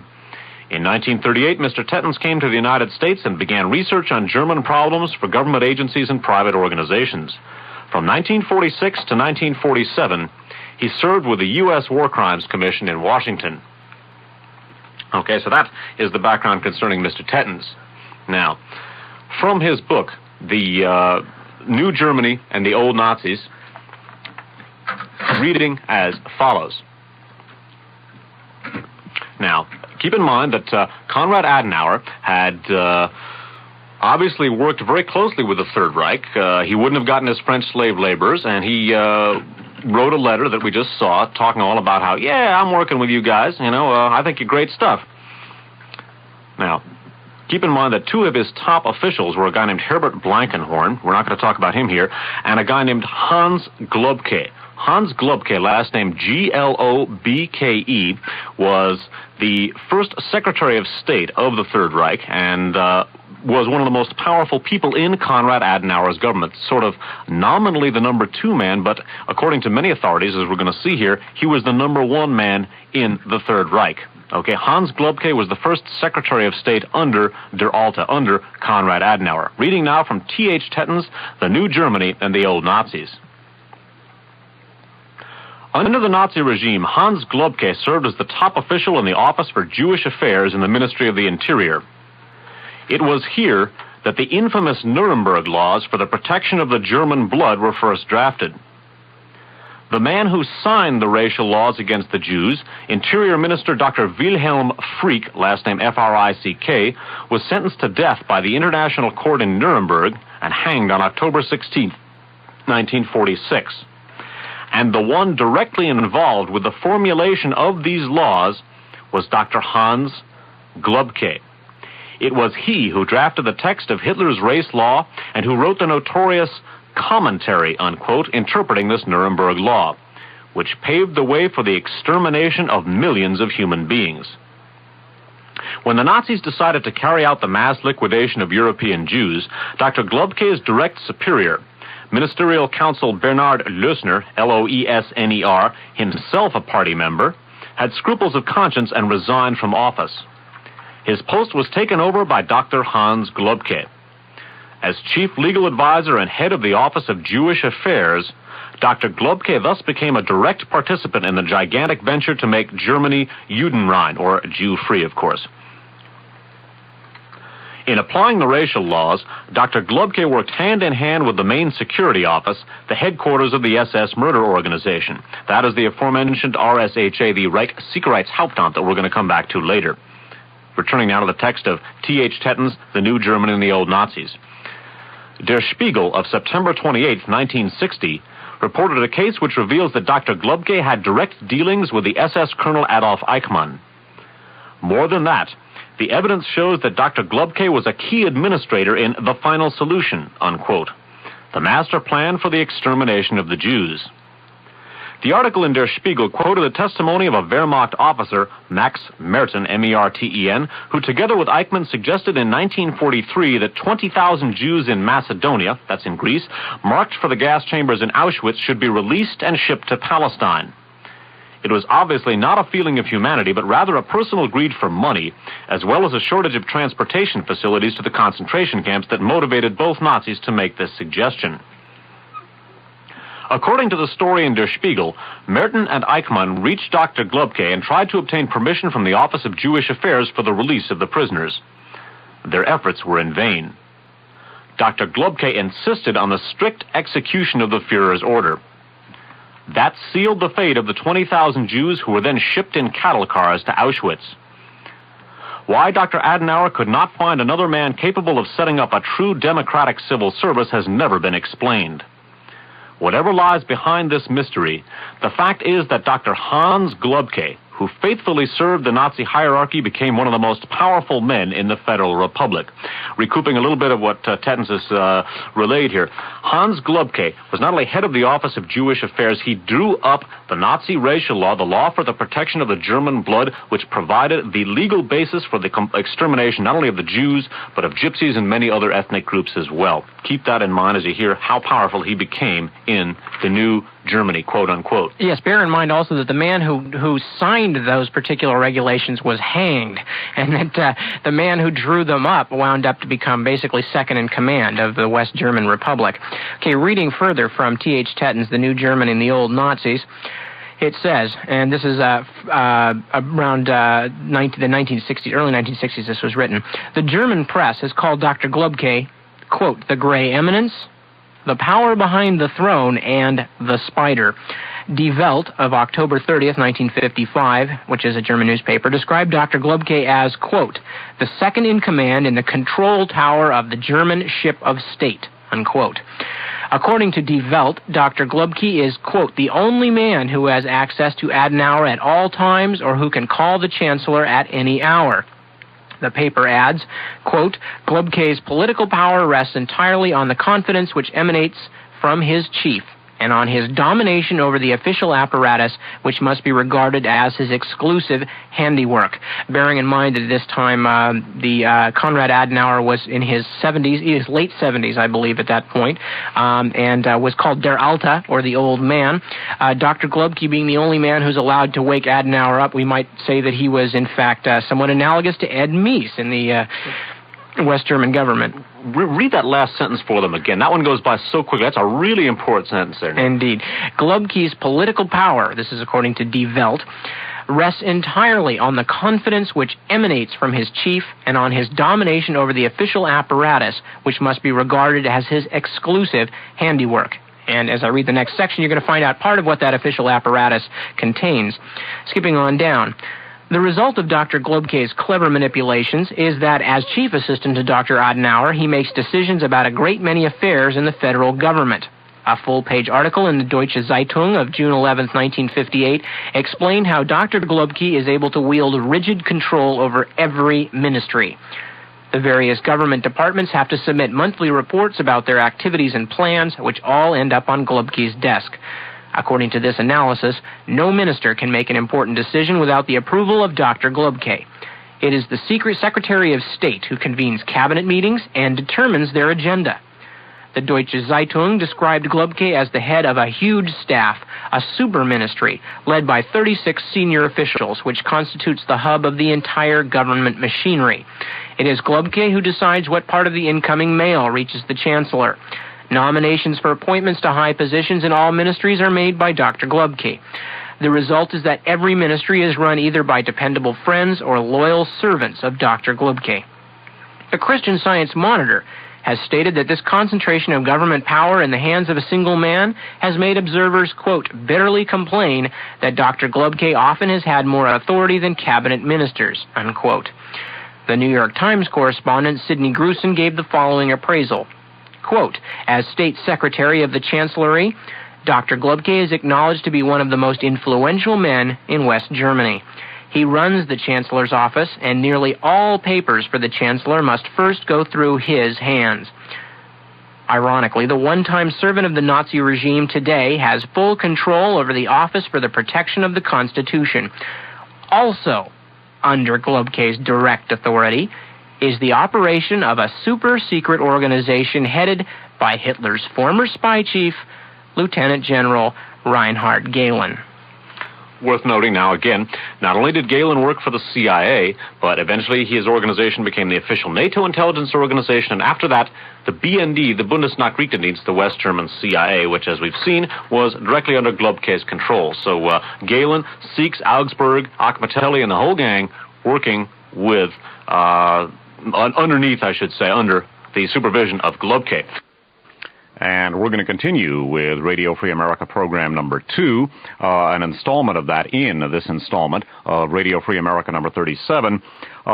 In 1938, Mr. Tettens came to the United States and began research on German problems for government agencies and private organizations. From 1946 to 1947, he served with the U.S. War Crimes Commission in Washington. Okay, so that is the background concerning Mr. Tettens. Now, from his book, The New Germany and the Old Nazis, reading as follows. Now, keep in mind that Konrad Adenauer had obviously worked very closely with the Third Reich. He wouldn't have gotten his French slave laborers, and he wrote a letter that we just saw talking all about how, yeah, I'm working with you guys, I think you're great stuff. Now, keep in mind that two of his top officials were a guy named Herbert Blankenhorn, we're not going to talk about him here, and a guy named Hans Globke. Hans Globke, last name Globke, was the first Secretary of State of the Third Reich and was one of the most powerful people in Konrad Adenauer's government. Sort of nominally the number 2 man, but according to many authorities, as we're going to see here, he was the number 1 man in the Third Reich. Okay, Hans Globke was the first Secretary of State under Der Alte, under Konrad Adenauer. Reading now from T.H. Tettens, The New Germany and the Old Nazis. Under the Nazi regime, Hans Globke served as the top official in the Office for Jewish Affairs in the Ministry of the Interior. It was here that the infamous Nuremberg laws for the protection of the German blood were first drafted. The man who signed the racial laws against the Jews, Interior Minister Dr. Wilhelm Frick, last name F-R-I-C-K, was sentenced to death by the International Court in Nuremberg and hanged on October 16, 1946. And the one directly involved with the formulation of these laws was Dr. Hans Globke. It was he who drafted the text of Hitler's race law and who wrote the notorious commentary, unquote, interpreting this Nuremberg law, which paved the way for the extermination of millions of human beings. When the Nazis decided to carry out the mass liquidation of European Jews, Dr. Globke's direct superior, Ministerial Counsel Bernard Loesner, L-O-E-S-N-E-R, himself a party member, had scruples of conscience and resigned from office. His post was taken over by Dr. Hans Globke. As chief legal advisor and head of the Office of Jewish Affairs, Dr. Globke thus became a direct participant in the gigantic venture to make Germany Judenrein, or Jew-free, of course. In applying the racial laws, Dr. Globke worked hand-in-hand with the main security office, the headquarters of the SS murder organization. That is the aforementioned RSHA, the Reich Sicherheitshauptamt, that we're going to come back to later. Returning now to the text of T.H. Tettens, The New Germany and the Old Nazis. Der Spiegel of September 28, 1960, reported a case which reveals that Dr. Globke had direct dealings with the SS Colonel Adolf Eichmann. More than that, The evidence shows that Dr. Glubke was a key administrator in the final solution, unquote, the master plan for the extermination of the Jews. The article in Der Spiegel quoted the testimony of a Wehrmacht officer, Max Merten, M-E-R-T-E-N, who together with Eichmann suggested in 1943 that 20,000 Jews in Macedonia, that's in Greece, marked for the gas chambers in Auschwitz should be released and shipped to Palestine. It was obviously not a feeling of humanity, but rather a personal greed for money, as well as a shortage of transportation facilities to the concentration camps that motivated both Nazis to make this suggestion. According to the story in Der Spiegel, Merten and Eichmann reached Dr. Glubke and tried to obtain permission from the Office of Jewish Affairs for the release of the prisoners. Their efforts were in vain. Dr. Glubke insisted on the strict execution of the Führer's order. That sealed the fate of the 20,000 Jews who were then shipped in cattle cars to Auschwitz. Why Dr. Adenauer could not find another man capable of setting up a true democratic civil service has never been explained. Whatever lies behind this mystery, the fact is that Dr. Hans Glubke, who faithfully served the Nazi hierarchy, became one of the most powerful men in the Federal Republic. Recouping a little bit of what Tettens has relayed here, Hans Glubke was not only head of the Office of Jewish Affairs, he drew up the Nazi racial law, the law for the protection of the German blood, which provided the legal basis for the extermination not only of the Jews, but of gypsies and many other ethnic groups as well. Keep that in mind as you hear how powerful he became in the new Germany, quote unquote. Yes, bear in mind also that the man who signed those particular regulations was hanged, and that the man who drew them up wound up to become basically second in command of the West German Republic. Okay, reading further from T.H. Tetten's The New German and the Old Nazis, it says, and this is around the 1960s, early 1960s this was written, the German press has called Dr. Glubke, quote, the Gray Eminence, the power behind the throne, and the spider. Die Welt of October 30th, 1955, which is a German newspaper, described Dr. Glubke as, quote, the second in command in the control tower of the German ship of state, unquote. According to Die Welt, Dr. Glubke is, quote, the only man who has access to Adenauer at all times or who can call the Chancellor at any hour. The paper adds, quote, Glubke's political power rests entirely on the confidence which emanates from his chief and on his domination over the official apparatus, which must be regarded as his exclusive handiwork. Bearing in mind that at this time Konrad Adenauer was in his 70s, his late 70s, I believe, at that point, and was called Der Alte, or the Old Man. Dr. Glubke being the only man who's allowed to wake Adenauer up, we might say that he was, in fact, somewhat analogous to Ed Meese in the West German government. Read that last sentence for them again. That one goes by so quickly. That's a really important sentence there. Indeed. Glubke's political power, this is according to Die Welt, rests entirely on the confidence which emanates from his chief and on his domination over the official apparatus, which must be regarded as his exclusive handiwork. And as I read the next section, you're going to find out part of what that official apparatus contains. Skipping on down. The result of Dr. Glubke's clever manipulations is that as chief assistant to Dr. Adenauer, he makes decisions about a great many affairs in the federal government. A full-page article in the Deutsche Zeitung of June 11, 1958, explained how Dr. Glubke is able to wield rigid control over every ministry. The various government departments have to submit monthly reports about their activities and plans, which all end up on Glubke's desk. According to this analysis, no minister can make an important decision without the approval of Dr. Glubke. It is the secret Secretary of State who convenes cabinet meetings and determines their agenda. The Deutsche Zeitung described Glubke as the head of a huge staff, a super-ministry, led by 36 senior officials, which constitutes the hub of the entire government machinery. It is Glubke who decides what part of the incoming mail reaches the Chancellor. Nominations for appointments to high positions in all ministries are made by Dr. Glubke. The result is that every ministry is run either by dependable friends or loyal servants of Dr. Glubke. The Christian Science Monitor has stated that this concentration of government power in the hands of a single man has made observers, quote, bitterly complain that Dr. Glubke often has had more authority than cabinet ministers, unquote. The New York Times correspondent Sidney Grusin gave the following appraisal. Quote, as State Secretary of the Chancellery, Dr. Glubke is acknowledged to be one of the most influential men in West Germany. He runs the Chancellor's office, and nearly all papers for the Chancellor must first go through his hands. Ironically, the one-time servant of the Nazi regime today has full control over the Office for the Protection of the Constitution. Also, under Globke's direct authority, is the operation of a super-secret organization headed by Hitler's former spy chief, Lieutenant General Reinhard Gehlen. Worth noting now again, not only did Gehlen work for the CIA, but eventually his organization became the official NATO intelligence organization, and after that, the BND, the Bundesnachrichtendienst, the West German CIA, which, as we've seen, was directly under Globke's control. So Gehlen, Siegs, Augsburg, Akhmatelli, and the whole gang working with, underneath, I should say, under the supervision of Globke. And we're going to continue with Radio Free America program number 2, an installment of that in this installment of Radio Free America number 37.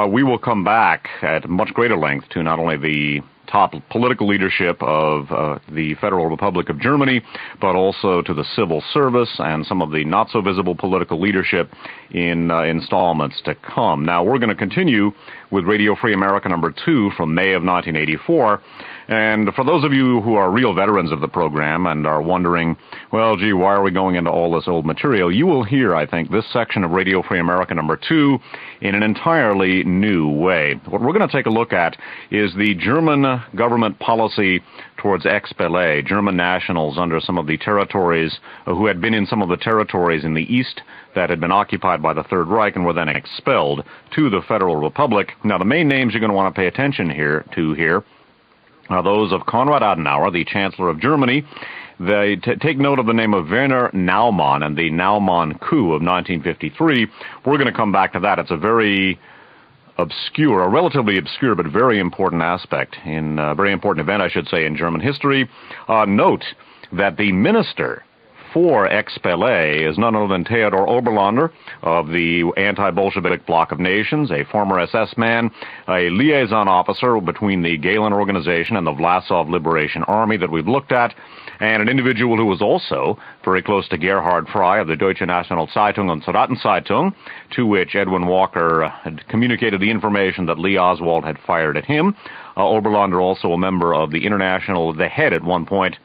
We will come back at much greater length to not only the top political leadership of the Federal Republic of Germany, but also to the civil service and some of the not-so-visible political leadership in installments to come. Now, we're going to continue with Radio Free America number 2 from May of 1984. And for those of you who are real veterans of the program and are wondering, well, gee, why are we going into all this old material? You will hear, I think, this section of Radio Free America number 2 in an entirely new way. What we're going to take a look at is the German government policy towards expellee, German nationals under some of the territories who had been in some of the territories in the East that had been occupied by the Third Reich and were then expelled to the Federal Republic. Now, the main names you're going to want to pay attention to here are those of Konrad Adenauer, the Chancellor of Germany. They take note of the name of Werner Naumann and the Naumann coup of 1953. We're going to come back to that. It's a very obscure, a relatively obscure but very important aspect, in a very important event, I should say, in German history. Note that the minister for expellee is none other than Theodor Oberlander of the anti-Bolshevik bloc of nations, a former SS man, a liaison officer between the Gehlen organization and the Vlasov Liberation Army that we've looked at, and an individual who was also very close to Gerhard Frey of the Deutsche Nationalzeitung and Soldatenzeitung, to which Edwin Walker had communicated the information that Lee Oswald had fired at him. Oberlander also a member of the head at one point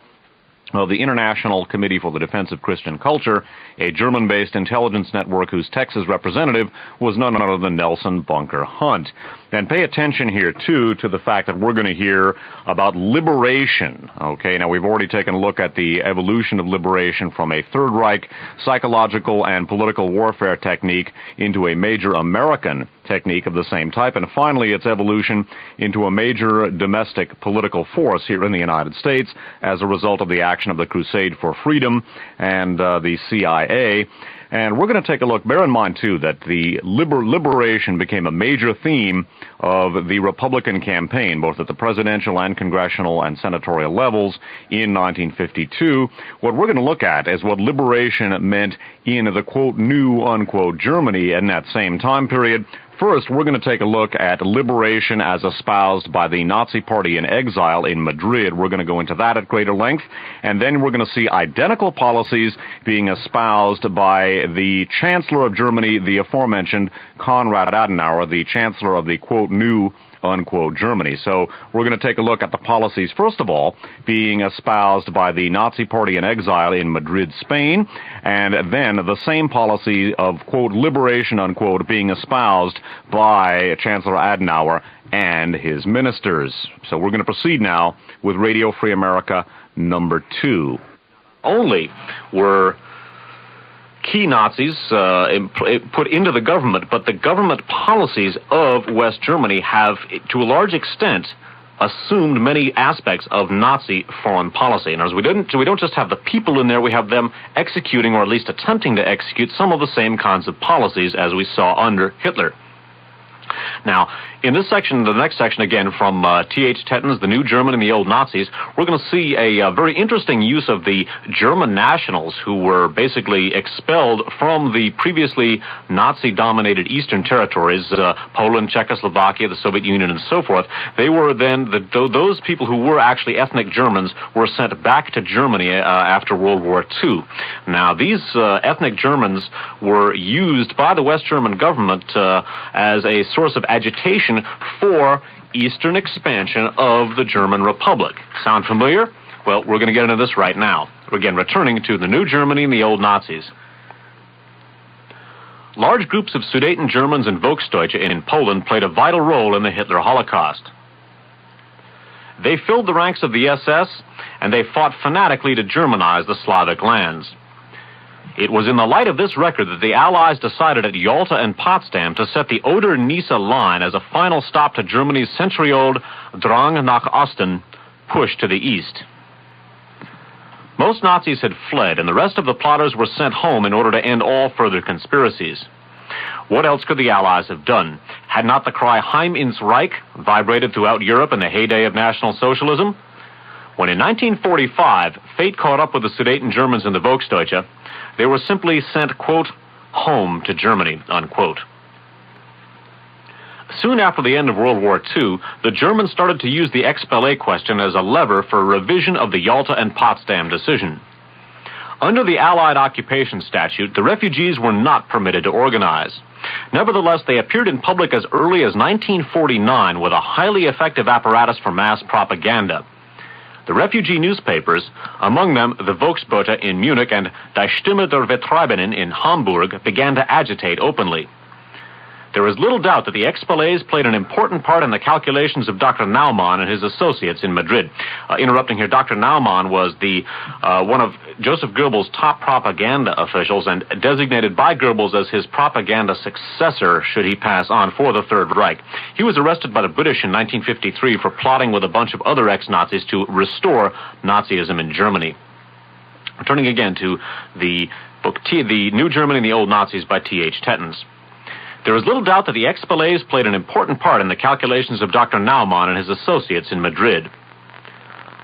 of the International Committee for the Defense of Christian Culture, a German-based intelligence network whose Texas representative was none other than Nelson Bunker Hunt. And pay attention here, too, to the fact that we're going to hear about liberation. Okay, now we've already taken a look at the evolution of liberation from a Third Reich psychological and political warfare technique into a major American technique of the same type, and finally its evolution into a major domestic political force here in the United States as a result of the action of the Crusade for Freedom and the CIA. And we're going to take a look. Bear in mind, too, that the liberation became a major theme of the Republican campaign, both at the presidential and congressional and senatorial levels in 1952. What we're going to look at is what liberation meant in the, quote, new, unquote, Germany in that same time period. First, we're going to take a look at liberation as espoused by the Nazi Party in exile in Madrid. We're going to go into that at greater length. And then we're going to see identical policies being espoused by the Chancellor of Germany, the aforementioned Konrad Adenauer, the Chancellor of the, quote, new, unquote, Germany. So we're going to take a look at the policies, first of all, being espoused by the Nazi Party in exile in Madrid, Spain, and then the same policy of, quote, liberation, unquote, being espoused by Chancellor Adenauer and his ministers. So we're going to proceed now with Radio Free America number 2. Only were key Nazis put into the government, but the government policies of West Germany have, to a large extent, assumed many aspects of Nazi foreign policy. In other words, we don't just have the people in there, we have them executing, or at least attempting to execute, some of the same kinds of policies as we saw under Hitler. Now, in this section, the next section again from T.H. Tetton's The New German and the Old Nazis, we're going to see a very interesting use of the German nationals who were basically expelled from the previously Nazi-dominated Eastern territories, Poland, Czechoslovakia, the Soviet Union, and so forth. They were then, those people who were actually ethnic Germans were sent back to Germany after World War II. Now, these ethnic Germans were used by the West German government as a source of agitation for Eastern expansion of the German Republic. Sound familiar? Well, we're going to get into this right now. Again, returning to the New Germany and the Old Nazis. Large groups of Sudeten Germans and Volksdeutsche in Poland played a vital role in the Hitler Holocaust. They filled the ranks of the SS, and they fought fanatically to Germanize the Slavic lands. It was in the light of this record that the Allies decided at Yalta and Potsdam to set the Oder-Neisse line as a final stop to Germany's century-old Drang nach Osten, push to the east. Most Nazis had fled, and the rest of the plotters were sent home in order to end all further conspiracies. What else could the Allies have done? Had not the cry Heim ins Reich vibrated throughout Europe in the heyday of National Socialism? When in 1945, fate caught up with the Sudeten Germans and the Volksdeutsche, they were simply sent, quote, home to Germany, unquote. Soon after the end of World War II, the Germans started to use the expellé question as a lever for a revision of the Yalta and Potsdam decision. Under the Allied occupation statute, the refugees were not permitted to organize. Nevertheless, they appeared in public as early as 1949 with a highly effective apparatus for mass propaganda. The refugee newspapers, among them the Volksbote in Munich and Die Stimme der Vertriebenen in Hamburg, began to agitate openly. There is little doubt that the expellés played an important part in the calculations of Dr. Naumann and his associates in Madrid. Interrupting here, Dr. Naumann was one of Joseph Goebbels' top propaganda officials and designated by Goebbels as his propaganda successor should he pass on for the Third Reich. He was arrested by the British in 1953 for plotting with a bunch of other ex-Nazis to restore Nazism in Germany. Returning again to the book The New Germany and the Old Nazis by T.H. Tettons. There is little doubt that the expellés played an important part in the calculations of Dr. Naumann and his associates in Madrid.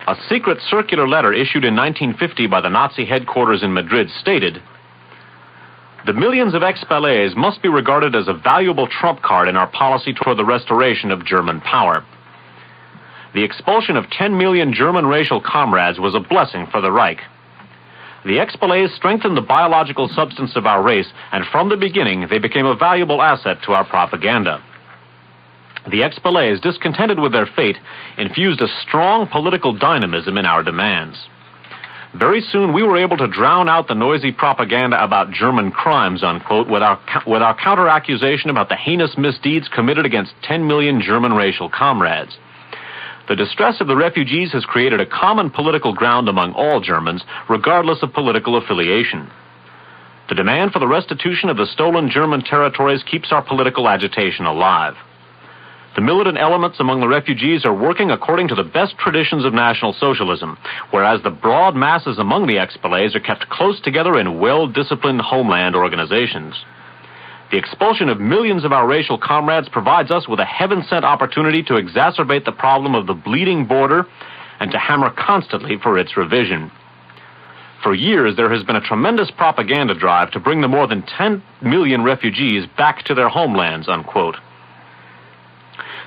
A secret circular letter issued in 1950 by the Nazi headquarters in Madrid stated, "The millions of expellés must be regarded as a valuable trump card in our policy toward the restoration of German power. The expulsion of 10 million German racial comrades was a blessing for the Reich. The expellés strengthened the biological substance of our race, and from the beginning they became a valuable asset to our propaganda. The expellés, discontented with their fate, infused a strong political dynamism in our demands. Very soon we were able to drown out the noisy propaganda about German crimes, unquote, with our counter-accusation about the heinous misdeeds committed against 10 million German racial comrades. The distress of the refugees has created a common political ground among all Germans, regardless of political affiliation. The demand for the restitution of the stolen German territories keeps our political agitation alive. The militant elements among the refugees are working according to the best traditions of National Socialism, whereas the broad masses among the expellés are kept close together in well-disciplined homeland organizations. The expulsion of millions of our racial comrades provides us with a heaven-sent opportunity to exacerbate the problem of the bleeding border and to hammer constantly for its revision. For years, there has been a tremendous propaganda drive to bring the more than 10 million refugees back to their homelands, unquote.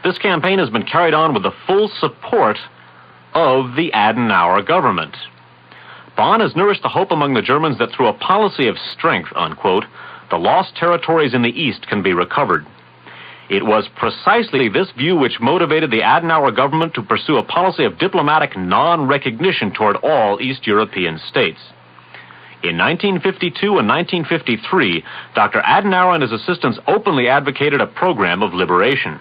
This campaign has been carried on with the full support of the Adenauer government. Bonn has nourished the hope among the Germans that through a policy of strength, unquote, the lost territories in the East can be recovered. It was precisely this view which motivated the Adenauer government to pursue a policy of diplomatic non-recognition toward all East European states. In 1952 and 1953, Dr. Adenauer and his assistants openly advocated a program of liberation.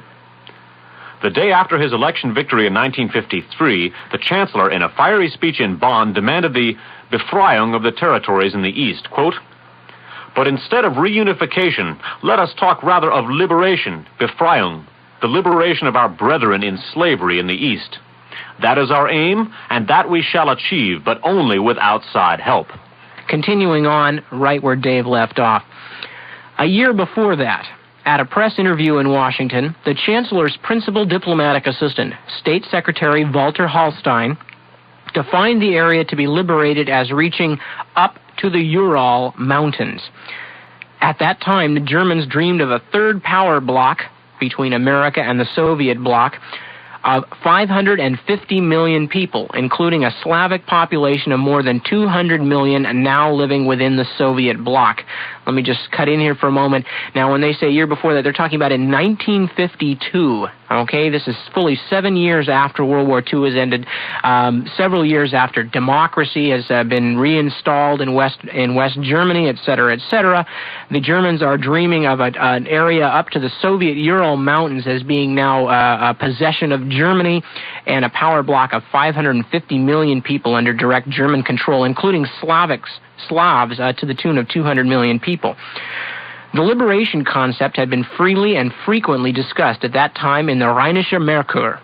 The day after his election victory in 1953, the Chancellor, in a fiery speech in Bonn, demanded the Befreiung of the territories in the East, quote, "But instead of reunification, let us talk rather of liberation, Befreiung, the liberation of our brethren in slavery in the East. That is our aim, and that we shall achieve, but only with outside help." Continuing on right where Dave left off. A year before that, At a press interview in Washington, the Chancellor's principal diplomatic assistant, State Secretary Walter Hallstein, defined the area to be liberated as reaching up to the Ural Mountains. At that time, the Germans dreamed of a third power bloc between America and the Soviet bloc of 550 million people, including a Slavic population of more than 200 million now living within the Soviet bloc. Let me just cut in here for a moment. Now, when they say a year before that, they're talking about in 1952. Okay, this is fully 7 years after World War II has ended, several years after democracy has been reinstalled in West Germany, etc., etc. The Germans are dreaming of an area up to the Soviet Ural Mountains as being now a possession of Germany, and a power bloc of 550 million people under direct German control, including Slavs to the tune of 200 million people. The liberation concept had been freely and frequently discussed at that time in the Rheinische Merkur.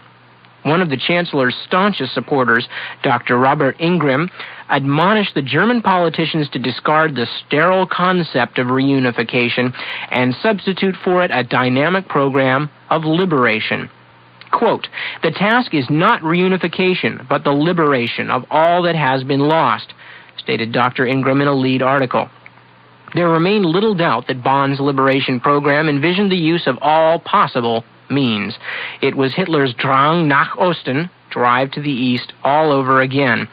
One of the Chancellor's staunchest supporters, Dr. Robert Ingram, admonished the German politicians to discard the sterile concept of reunification and substitute for it a dynamic program of liberation. Quote, "The task is not reunification, but the liberation of all that has been lost," stated Dr. Ingram in a lead article. There remained little doubt that Bonn's liberation program envisioned the use of all possible means. It was Hitler's Drang nach Osten, drive to the east, all over again.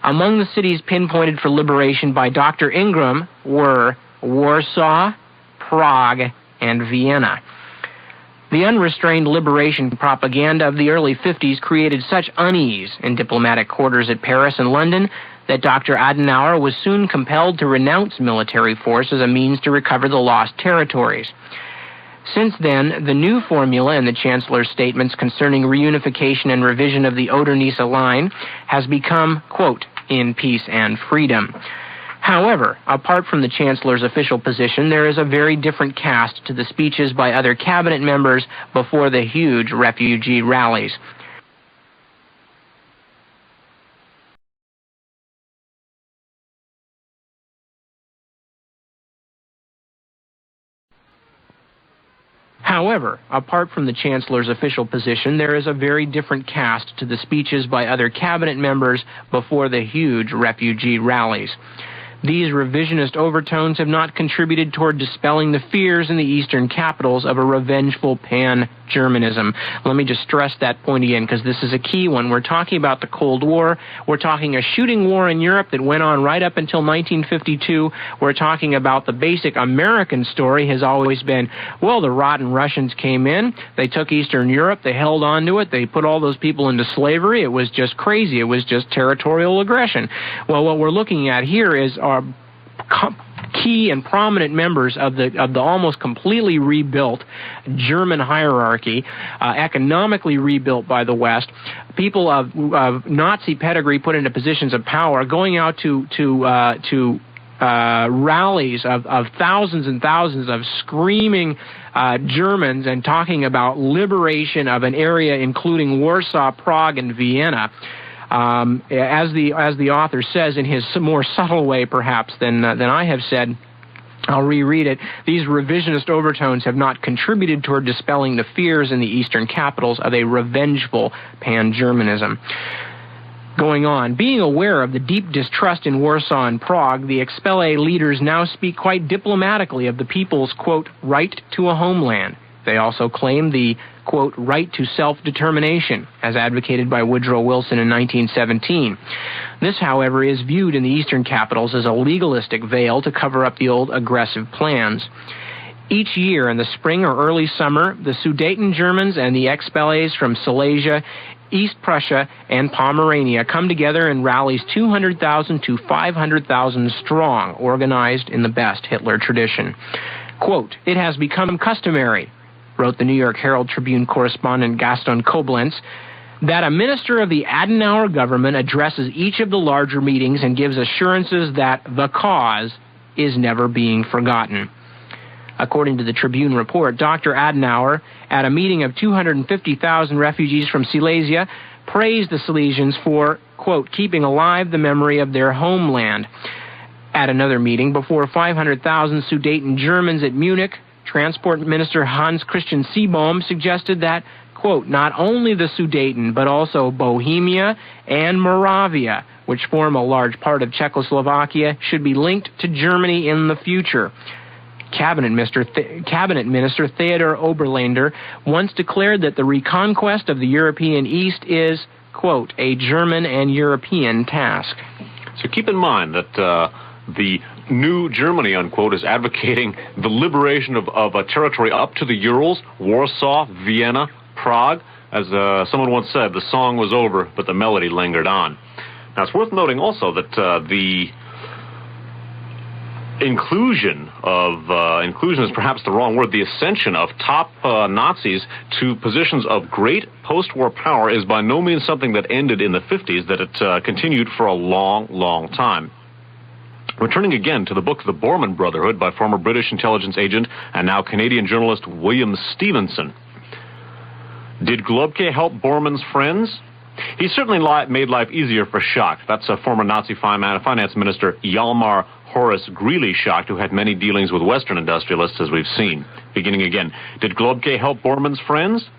Among the cities pinpointed for liberation by Dr. Ingram were Warsaw, Prague, and Vienna. The unrestrained liberation propaganda of the early 50s created such unease in diplomatic quarters at Paris and London that Dr. Adenauer was soon compelled to renounce military force as a means to recover the lost territories. Since then, the new formula in the Chancellor's statements concerning reunification and revision of the Oder-Neisse line has become, quote, "in peace and freedom." However, apart from the Chancellor's official position, there is a very different cast to the speeches by other cabinet members before the huge refugee rallies. However, apart from the Chancellor's official position, there is a very different cast to the speeches by other cabinet members before the huge refugee rallies. These revisionist overtones have not contributed toward dispelling the fears in the eastern capitals of a revengeful pan-Germanism. Let me just stress that point again, because this is a key one. We're talking about the Cold War. We're talking a shooting war in Europe that went on right up until 1952. We're talking about the basic American story has always been, well, the rotten Russians came in, they took Eastern Europe, they held on to it, they put all those people into slavery. It was just crazy. It was just territorial aggression. Well, what we're looking at here is are key and prominent members of the almost completely rebuilt German hierarchy, economically rebuilt by the West, people of Nazi pedigree put into positions of power, going out to rallies of thousands and thousands of screaming Germans and talking about liberation of an area including Warsaw, Prague, and Vienna. As the author says in his more subtle way, perhaps, than I have said, I'll reread it. These revisionist overtones have not contributed toward dispelling the fears in the eastern capitals of a revengeful pan-Germanism. Going on, being aware of the deep distrust in Warsaw and Prague, the expellé leaders now speak quite diplomatically of the people's, quote, right to a homeland. They also claim the, quote, right to self-determination, as advocated by Woodrow Wilson in 1917. This, however, is viewed in the eastern capitals as a legalistic veil to cover up the old aggressive plans. Each year in the spring or early summer, the Sudeten Germans and the expellés from Silesia, East Prussia, and Pomerania come together in rallies 200,000 to 500,000 strong, organized in the best Hitler tradition. Quote, "It has become customary," wrote the New York Herald Tribune correspondent Gaston Koblenz, "that a minister of the Adenauer government addresses each of the larger meetings and gives assurances that the cause is never being forgotten." According to the Tribune report, Dr. Adenauer, at a meeting of 250,000 refugees from Silesia, praised the Silesians for, quote, keeping alive the memory of their homeland. At another meeting before 500,000 Sudeten Germans at Munich, Transport Minister Hans Christian Seebohm suggested that, quote, not only the Sudeten, but also Bohemia and Moravia, which form a large part of Czechoslovakia, should be linked to Germany in the future. Cabinet Minister Theodor Oberländer once declared that the reconquest of the European East is, quote, a German and European task. So keep in mind that the new Germany, unquote, is advocating the liberation of a territory up to the Urals, Warsaw, Vienna, Prague. As someone once said, the song was over, but the melody lingered on. Now, it's worth noting also that the inclusion is perhaps the wrong word, the ascension of top Nazis to positions of great post-war power is by no means something that ended in the 50s, that it continued for a long, long time. Returning again to the book The Bormann Brotherhood by former British intelligence agent and now Canadian journalist William Stevenson. Did Globke help Bormann's friends? He certainly made life easier for Schacht. That's a former Nazi finance minister, Hjalmar Horace Greeley Schacht, who had many dealings with Western industrialists, as we've seen. Beginning again, did Globke help Bormann's friends?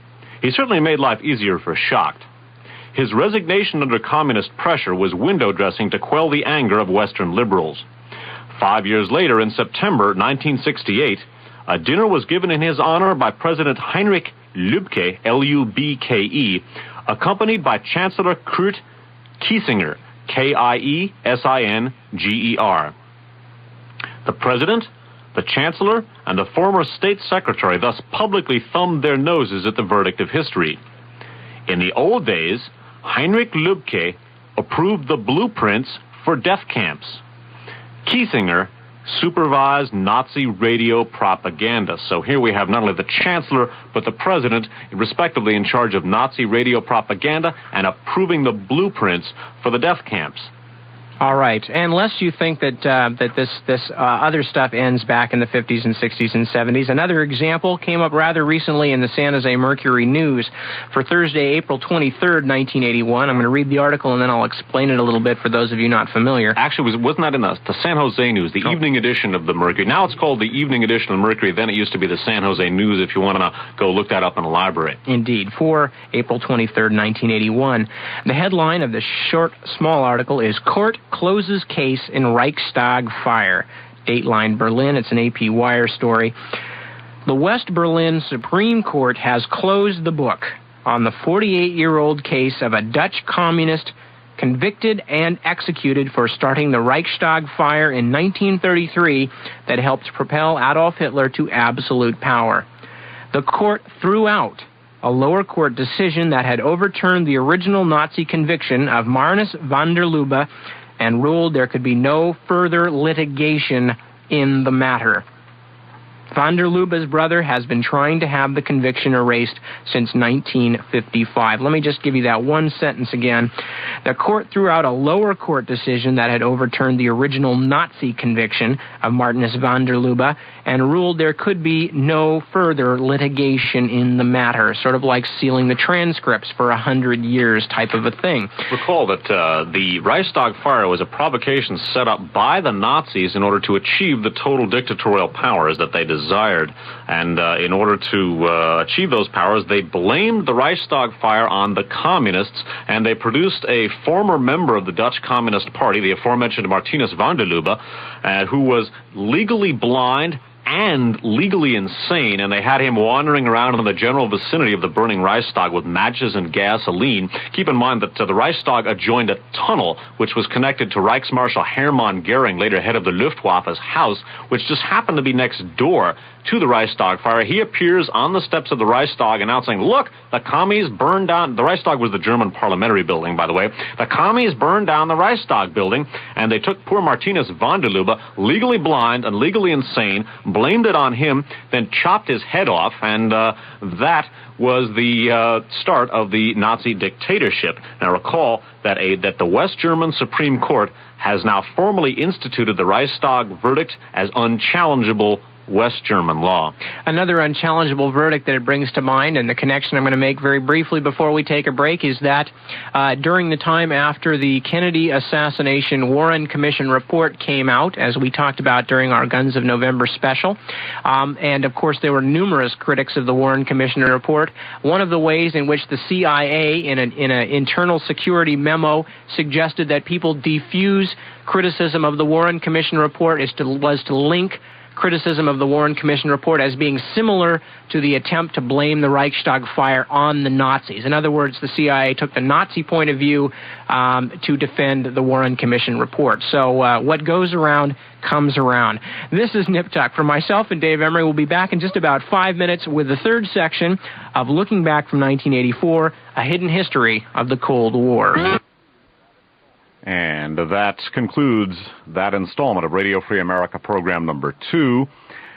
He certainly made life easier for Schacht. His resignation under communist pressure was window dressing to quell the anger of Western liberals. 5 years later, in September 1968, a dinner was given in his honor by President Heinrich Lübke, L-U-B-K-E, accompanied by Chancellor Kurt Kiesinger, K-I-E-S-I-N-G-E-R. The President, the Chancellor, and the former State Secretary thus publicly thumbed their noses at the verdict of history. In the old days, Heinrich Lübke approved the blueprints for death camps. Kiesinger supervised Nazi radio propaganda. So here we have not only the Chancellor, but the President, respectively in charge of Nazi radio propaganda and approving the blueprints for the death camps. All right, and lest you think that this other stuff ends back in the 50s and 60s and 70s, another example came up rather recently in the San Jose Mercury News for Thursday, April 23rd, 1981. I'm going to read the article and then I'll explain it a little bit for those of you not familiar. Actually, wasn't that in the San Jose News, the evening edition of the Mercury? Now it's called the evening edition of the Mercury. Then it used to be the San Jose News, if you want to go look that up in the library. Indeed, for April 23rd, 1981. The headline of the short, small article is Court Closes Case in Reichstag Fire. Dateline Berlin. It's an AP Wire story. The West Berlin Supreme Court has closed the book on the 48-year-old case of a Dutch communist convicted and executed for starting the Reichstag fire in 1933 that helped propel Adolf Hitler to absolute power. The court threw out a lower court decision that had overturned the original Nazi conviction of Marinus van der Lubbe and ruled there could be no further litigation in the matter. Van der Lubbe's brother has been trying to have the conviction erased since 1955. Let me just give you that one sentence again. The court threw out a lower court decision that had overturned the original Nazi conviction of Marinus van der Lubbe and ruled there could be no further litigation in the matter, sort of like sealing the transcripts for 100 years type of a thing. Recall that the Reichstag fire was a provocation set up by the Nazis in order to achieve the total dictatorial powers that they desired. And in order to achieve those powers, they blamed the Reichstag fire on the communists, and they produced a former member of the Dutch Communist Party, the aforementioned Martinus van der Lubbe, who was legally blind and legally insane, and they had him wandering around in the general vicinity of the burning Reichstag with matches and gasoline. Keep in mind that the Reichstag adjoined a tunnel which was connected to Reichsmarschall Hermann Goering, later head of the Luftwaffe's house, which just happened to be next door to the Reichstag fire. He appears on the steps of the Reichstag announcing, look, the commies burned down, the Reichstag was the German parliamentary building, by the way, the commies burned down the Reichstag building, and they took poor Martinus van der Lubbe, legally blind and legally insane, blamed it on him, then chopped his head off, and that was the start of the Nazi dictatorship. Now recall that the West German Supreme Court has now formally instituted the Reichstag verdict as unchallengeable West German law. Another unchallengeable verdict that it brings to mind, and the connection I'm going to make very briefly before we take a break, is that during the time after the Kennedy assassination Warren Commission report came out, as we talked about during our Guns of November special, and of course there were numerous critics of the Warren Commission report, one of the ways in which the CIA, in an internal security memo, suggested that people defuse criticism of the Warren Commission report was to link criticism of the Warren Commission report as being similar to the attempt to blame the Reichstag fire on the Nazis. In other words, the CIA took the Nazi point of view to defend the Warren Commission report. So what goes around comes around. This is Nip Tuck. For myself and Dave Emory, we'll be back in just about 5 minutes with the third section of Looking Back from 1984, A Hidden History of the Cold War. And that concludes that installment of Radio Free America program number 2.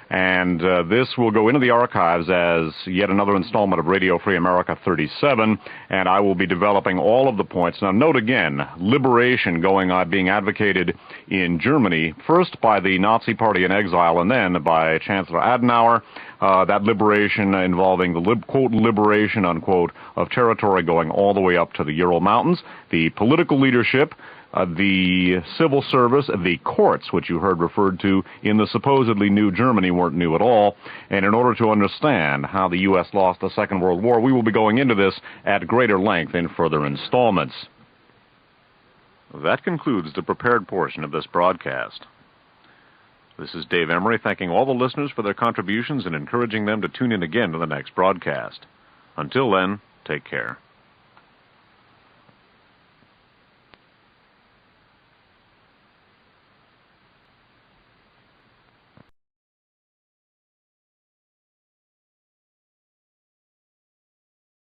And this will go into the archives as yet another installment of Radio Free America 37. And I will be developing all of the points. Now, note again, liberation being advocated in Germany, first by the Nazi Party in exile and then by Chancellor Adenauer. That liberation involving the, quote, liberation, unquote, of territory going all the way up to the Ural Mountains. The political leadership, the civil service, the courts, which you heard referred to in the supposedly new Germany, weren't new at all. And in order to understand how the U.S. lost the Second World War, we will be going into this at greater length in further installments. That concludes the prepared portion of this broadcast. This is Dave Emory, thanking all the listeners for their contributions and encouraging them to tune in again to the next broadcast. Until then, take care.